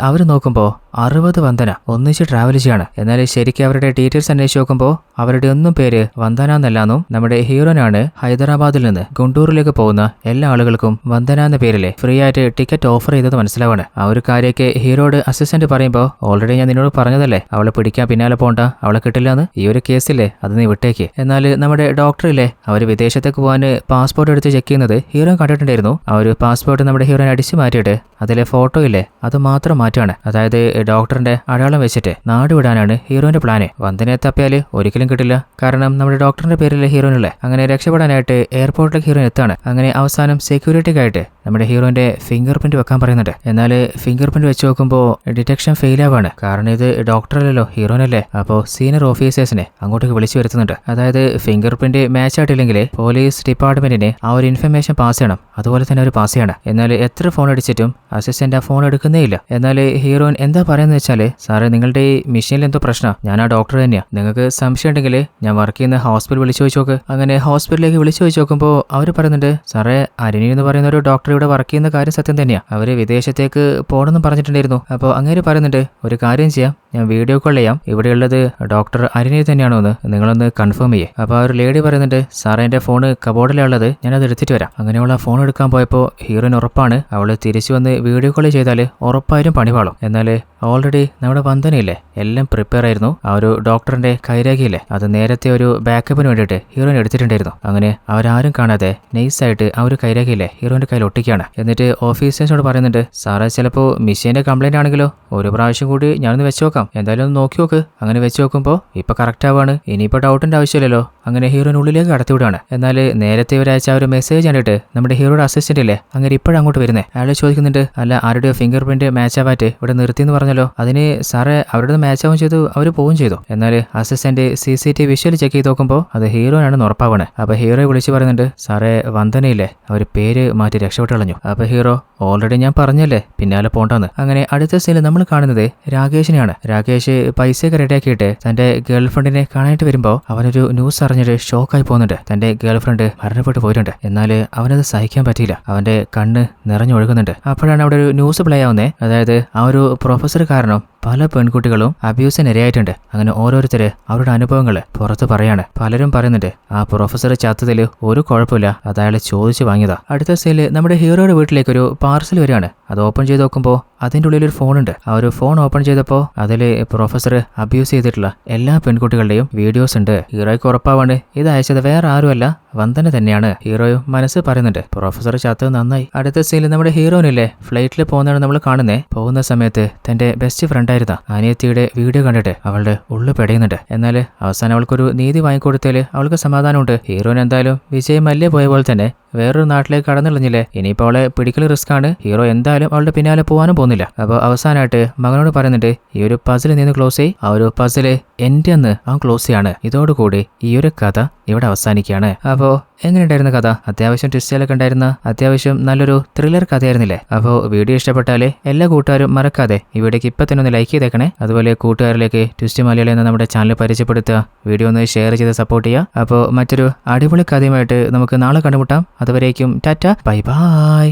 [SPEAKER 1] അവർ നോക്കുമ്പോൾ 60 വന്ദന ഒന്നിച്ച് ട്രാവൽ ചെയ്യാണ്. എന്നാൽ ശരിക്കും അവരുടെ ഡീറ്റെയിൽസ് അന്വേഷിച്ച് നോക്കുമ്പോൾ അവരുടെ ഒന്നും പേര് വന്ദന എന്നല്ലാന്നും നമ്മുടെ ഹീറോനാണ് ഹൈദരാബാദിൽ നിന്ന് ഗുണ്ടൂറിലേക്ക് പോകുന്ന എല്ലാ ആളുകൾക്കും വന്ദന എന്ന പേരിലെ ഫ്രീ ആയിട്ട് ടിക്കറ്റ് ഓഫർ ചെയ്തത് മനസ്സിലാവാണ്. ആ ഒരു കാര്യമൊക്കെ ഹീറോയുടെ അസിസ്റ്റന്റ് പറയുമ്പോൾ ഓൾറെഡി ഞാൻ നിന്നോട് പറഞ്ഞതല്ലേ അവളെ പിടിക്കാൻ പിന്നാലെ പോണ്ട, അവളെ കിട്ടില്ല എന്ന്. ഈ ഒരു കേസില്ലേ അത് നീ വിട്ടേക്ക്. എന്നാൽ നമ്മുടെ ഡോക്ടറില്ലേ അവർ വിദേശത്തേക്ക് പോകാൻ പാസ്പോർട്ട് എടുത്ത് ചെക്ക് ചെയ്യുന്നത് ഹീറോ കണ്ടിട്ടുണ്ടായിരുന്നു. ആ ഒരു പാസ്പോർട്ട് നമ്മുടെ ഹീറോനെ അടിച്ചു മാറ്റിയിട്ട് അതിലെ ഫോട്ടോ ഇല്ലേ അത് മാത്രം മാറ്റാണ്. അതായത് ഡോക്ടറിന്റെ അടയാളം വെച്ചിട്ട് നാട് വിടാനാണ് ഹീറോയിന്റെ പ്ലാന്. വന്ദനയെ തപ്പിയാല് ഒരിക്കലും കിട്ടില്ല, കാരണം നമ്മുടെ ഡോക്ടറിന്റെ പേരിലെ ഹീറോയിനല്ലേ. അങ്ങനെ രക്ഷപ്പെടാനായിട്ട് എയർപോർട്ടിലേക്ക് ഹീറോയിൻ എത്താണ്. അങ്ങനെ അവസാനം സെക്യൂരിറ്റിക്കായിട്ട് നമ്മുടെ ഹീറോയിന്റെ ഫിംഗർ പ്രിന്റ് വെക്കാൻ പറയുന്നുണ്ട്. എന്നാൽ ഫിംഗർ പ്രിന്റ് വെച്ച് നോക്കുമ്പോൾ ഡിറ്റക്ഷൻ ഫെയിൽ ആവാണ്, കാരണം ഇത് ഡോക്ടറല്ലല്ലോ ഹീറോയിനല്ലേ. അപ്പോൾ സീനിയർ ഓഫീസേഴ്സിനെ അങ്ങോട്ടേക്ക് വിളിച്ചു വരുത്തുന്നുണ്ട്. അതായത് ഫിംഗർ പ്രിന്റ് മാച്ച് ആയിട്ടില്ലെങ്കിൽ പോലീസ് ഡിപ്പാർട്ട്മെന്റിന് ആ ഒരു ഇൻഫർമേഷൻ പാസ് ചെയ്യണം, അതുപോലെ തന്നെ ഒരു പാസ് ചെയ്യണം. എന്നാൽ എത്ര ഫോൺ അടിച്ചിട്ടും അസിസ്റ്റന്റ് ആ ഫോൺ എടുക്കുന്നേ ഇല്ല. എന്നാൽ ഹീറോയിൻ എന്താ പറയുന്നത് വെച്ചാല്, സാറേ നിങ്ങളുടെ ഈ മെഷീനിൽ എന്തോ പ്രശ്നം, ഞാൻ ആ ഡോക്ടർ തന്നെയാണ്, നിങ്ങൾക്ക് സംശയം ഉണ്ടെങ്കിൽ ഞാൻ വർക്ക് ചെയ്യുന്ന ഹോസ്പിറ്റൽ വിളിച്ചു ചോദിച്ചു നോക്ക്. അങ്ങനെ ഹോസ്പിറ്റലിലേക്ക് വിളിച്ചു ചോദിച്ചു നോക്കുമ്പോൾ അവർ പറയുന്നുണ്ട്, സാറേ അരുണി എന്ന് പറയുന്ന ഒരു ഡോക്ടർ ഇവിടെ വർക്ക് ചെയ്യുന്ന കാര്യം സത്യം തന്നെയാണ്, അവര് വിദേശത്തേക്ക് പോകണമെന്നും പറഞ്ഞിട്ടുണ്ടായിരുന്നു. അപ്പോൾ അങ്ങനെ പറയുന്നുണ്ട്, ഒരു കാര്യം ചെയ്യാം, ഞാൻ വീഡിയോ കോൾ ചെയ്യാം, ഇവിടെയുള്ളത് ഡോക്ടർ അരുണി തന്നെയാണോ എന്ന് നിങ്ങളൊന്ന് കൺഫേം ചെയ്യേ. അപ്പോൾ ആ ഒരു ലേഡി പറയുന്നുണ്ട്, സാറേ എൻ്റെ ഫോൺ കബോർഡിലുള്ളത്, ഞാനത് എടുത്തിട്ട് വരാം. അങ്ങനെയുള്ള ഫോൺ എടുക്കാൻ പോയപ്പോൾ ഹീറോയിൻ ഉറപ്പാണ് അവൾ തിരിച്ചു വന്ന് വീഡിയോ കോൾ ചെയ്താൽ ഉറപ്പായും പണിപാളും. എന്നാൽ ഓൾറെഡി നമ്മുടെ വന്ദനയില്ലേ എല്ലാം പ്രിപ്പയർ ആയിരുന്നു. ആ ഒരു ഡോക്ടറിന്റെ കൈരേഖയില്ലേ അത് നേരത്തെ ഒരു ബാക്കപ്പിന് വേണ്ടിയിട്ട് ഹീറോയിൻ എടുത്തിട്ടുണ്ടായിരുന്നു. അങ്ങനെ അവരാരും കാണാതെ നൈസായിട്ട് ആ ഒരു കൈരേഖയില്ലേ ഹീറോയിന്റെ കയ്യിൽ ഒട്ടിക്കുകയാണ്. എന്നിട്ട് ഓഫീസേഴ്സിനോട് പറയുന്നുണ്ട്, സാറേ ചിലപ്പോൾ മെഷീന്റെ കംപ്ലൈന്റ് ആണെങ്കിലോ ഒരു പ്രാവശ്യം കൂടി ഞാനൊന്ന് വെച്ച് നോക്കാം, എന്തായാലും ഒന്ന് നോക്കി നോക്ക്. അങ്ങനെ വെച്ച് നോക്കുമ്പോൾ ഇപ്പൊ കറക്റ്റ് ആവാണ്, ഇനിയിപ്പോൾ ഡൗട്ടിന്റെ ആവശ്യമില്ലല്ലോ. അങ്ങനെ ഹീറോയിൻ ഉള്ളിലേക്ക് കടത്തിവിടാണ്. എന്നാൽ നേരത്തെ ഇവരയച്ച ആ ഒരു മെസ്സേജ് കണ്ടിട്ട് നമ്മുടെ ഹീറോയുടെ അസിസ്റ്റന്റ് ഇല്ലേ അങ്ങനെ ഇപ്പോഴങ്ങോട്ട് വരുന്നേ. അയാൾ ചോദിക്കുന്നുണ്ട്, അല്ല ആരുടെയോ ഫിംഗർ പ്രിന്റ് മാച്ച് ആവാറ്റ് ഇവിടെ നിർത്തിയെന്ന് പറഞ്ഞല്ലോ. അതിന് സാറേ അവരുടെ മാച്ച് ആവും ചെയ്തു, അവർ പോവുകയും ചെയ്തു. എന്നാൽ അസിസ്റ്റന്റ് CCTV വിഷ്വൽ ചെക്ക് ചെയ്ത് നോക്കുമ്പോൾ അത് ഹീറോയാണെന്ന് ഉറപ്പാവണേ. അപ്പൊ ഹീറോയെ വിളിച്ച് പറയുന്നുണ്ട്, സാറേ വന്ദനയില്ലേ, അവർ പേര് മാറ്റി രക്ഷപ്പെട്ട് കളഞ്ഞു. അപ്പൊ ഹീറോ, ഓൾറെഡി ഞാൻ പറഞ്ഞല്ലേ പിന്നാലെ പോണ്ടെന്ന്. അങ്ങനെ അടുത്ത സീനിൽ നമ്മൾ കാണുന്നത് രാകേഷിനെയാണ്. രാകേഷ് പൈസയൊക്കെ റെഡിയാക്കിയിട്ട് തന്റെ ഗേൾഫ്രണ്ടിനെ കാണാനായിട്ട് വരുമ്പോൾ അവനൊരു ന്യൂസ് അറിഞ്ഞിട്ട് ഷോക്കായി പോകുന്നുണ്ട്. തന്റെ ഗേൾഫ്രണ്ട് മരണപ്പെട്ടു പോയിട്ടുണ്ട്. എന്നാൽ അവനത് സഹിക്കാൻ പറ്റിയില്ല. അവന്റെ കണ്ണ് നിറഞ്ഞൊഴുകുന്നുണ്ട്. അപ്പോഴാണ് അവിടെ ഒരു ന്യൂസ് പ്ലേ ആവുന്നത്. അതായത് ആ ഒരു പ്രൊഫസർ കാരണം പല പെൺകുട്ടികളും അബ്യൂസിന് ഇരയായിട്ടുണ്ട്. അങ്ങനെ ഓരോരുത്തര് അവരുടെ അനുഭവങ്ങൾ പുറത്ത് പറയാണ്. പലരും പറയുന്നുണ്ട് ആ പ്രൊഫസർ ചത്തതിൽ ഒരു കുഴപ്പമില്ല, അത് അയാൾ ചോദിച്ചു വാങ്ങിയതാ. അടുത്ത സീനിൽ നമ്മുടെ ഹീറോയുടെ വീട്ടിലേക്ക് ഒരു പാർസൽ വരികയാണ്. അത് ഓപ്പൺ ചെയ്ത് നോക്കുമ്പോൾ അതിൻ്റെ ഉള്ളിൽ ഒരു ഫോണുണ്ട്. ആ ഒരു ഫോൺ ഓപ്പൺ ചെയ്തപ്പോൾ അതിൽ പ്രൊഫസർ അബ്യൂസ് ചെയ്തിട്ടുള്ള എല്ലാ പെൺകുട്ടികളുടെയും വീഡിയോസ് ഉണ്ട്. ഹീറോയ്ക്ക് ഉറപ്പാവാണ് ഇത് അയച്ചത് വേറെ ആരുമല്ല, വന്ദന തന്നെയാണ്. ഹീറോയും മനസ്സ് പറയുന്നുണ്ട് പ്രൊഫസർ ചത്തത് നന്നായി. അടുത്ത സീനിൽ നമ്മുടെ ഹീറോയിനില്ലേ ഫ്ലൈറ്റിൽ പോകുന്നതാണ് നമ്മൾ കാണുന്നത്. പോകുന്ന സമയത്ത് തന്റെ ബെസ്റ്റ് ഫ്രണ്ടായിരുന്ന അനിയത്തിയുടെ വീഡിയോ കണ്ടിട്ട് അവളുടെ ഉള്ളു പെടയുന്നുണ്ട്. എന്നാൽ അവസാനം അവൾക്കൊരു നീതി വാങ്ങിക്കൊടുത്തതിൽ അവൾക്ക് സമാധാനമുണ്ട്. ഹീറോയിന് എന്തായാലും വിജയ് മല്യ പോയ പോലെ തന്നെ വേറൊരു നാട്ടിലേക്ക് കടന്നിളഞ്ഞില്ലേ. ഇനിയിപ്പോൾ അവളെ പിടിക്കൽ റിസ്ക് ആണ്. ഹീറോ എന്തായാലും അവളുടെ പിന്നാലെ പോകാനും പോകുന്നില്ല. അപ്പോൾ അവസാനമായിട്ട് മകനോട് പറയുന്നുണ്ട് ഈ ഒരു പസിൽ നിന്ന് ക്ലോസ് ചെയ്യ്. ആ ഒരു പസില് എൻ്റെ അന്ന് അവൻ ക്ലോസ് ചെയ്യാണ്. ഇതോടുകൂടി ഈ ഒരു കഥ ഇവിടെ അവസാനിക്കുകയാണ്. അപ്പോൾ എങ്ങനെയുണ്ടായിരുന്ന കഥ? അത്യാവശ്യം ട്വിസ്റ്റുകളൊക്കെ ഉണ്ടായിരുന്ന അത്യാവശ്യം നല്ലൊരു ത്രില്ലർ കഥയായിരുന്നില്ലേ? അപ്പോൾ വീഡിയോ ഇഷ്ടപ്പെട്ടാലേ എല്ലാ കൂട്ടുകാരും മറക്കാതെ ഈ വീഡിയോക്ക് ഇപ്പം തന്നെ ഒന്ന് ലൈക്ക് ചെയ്തേക്കണേ. അതുപോലെ കൂട്ടുകാരിലേക്ക് ട്വിസ്റ്റ് മലയാളം എന്ന നമ്മുടെ ചാനൽ പരിചയപ്പെടുത്തുക. വീഡിയോ ഒന്ന് ഷെയർ ചെയ്ത് സപ്പോർട്ട് ചെയ്യുക. അപ്പോൾ മറ്റൊരു അടിപൊളി കഥയുമായിട്ട് നമുക്ക് നാളെ കണ്ടുമുട്ടാം. അതുവരേക്കും ടാറ്റ, ബൈ ബൈ.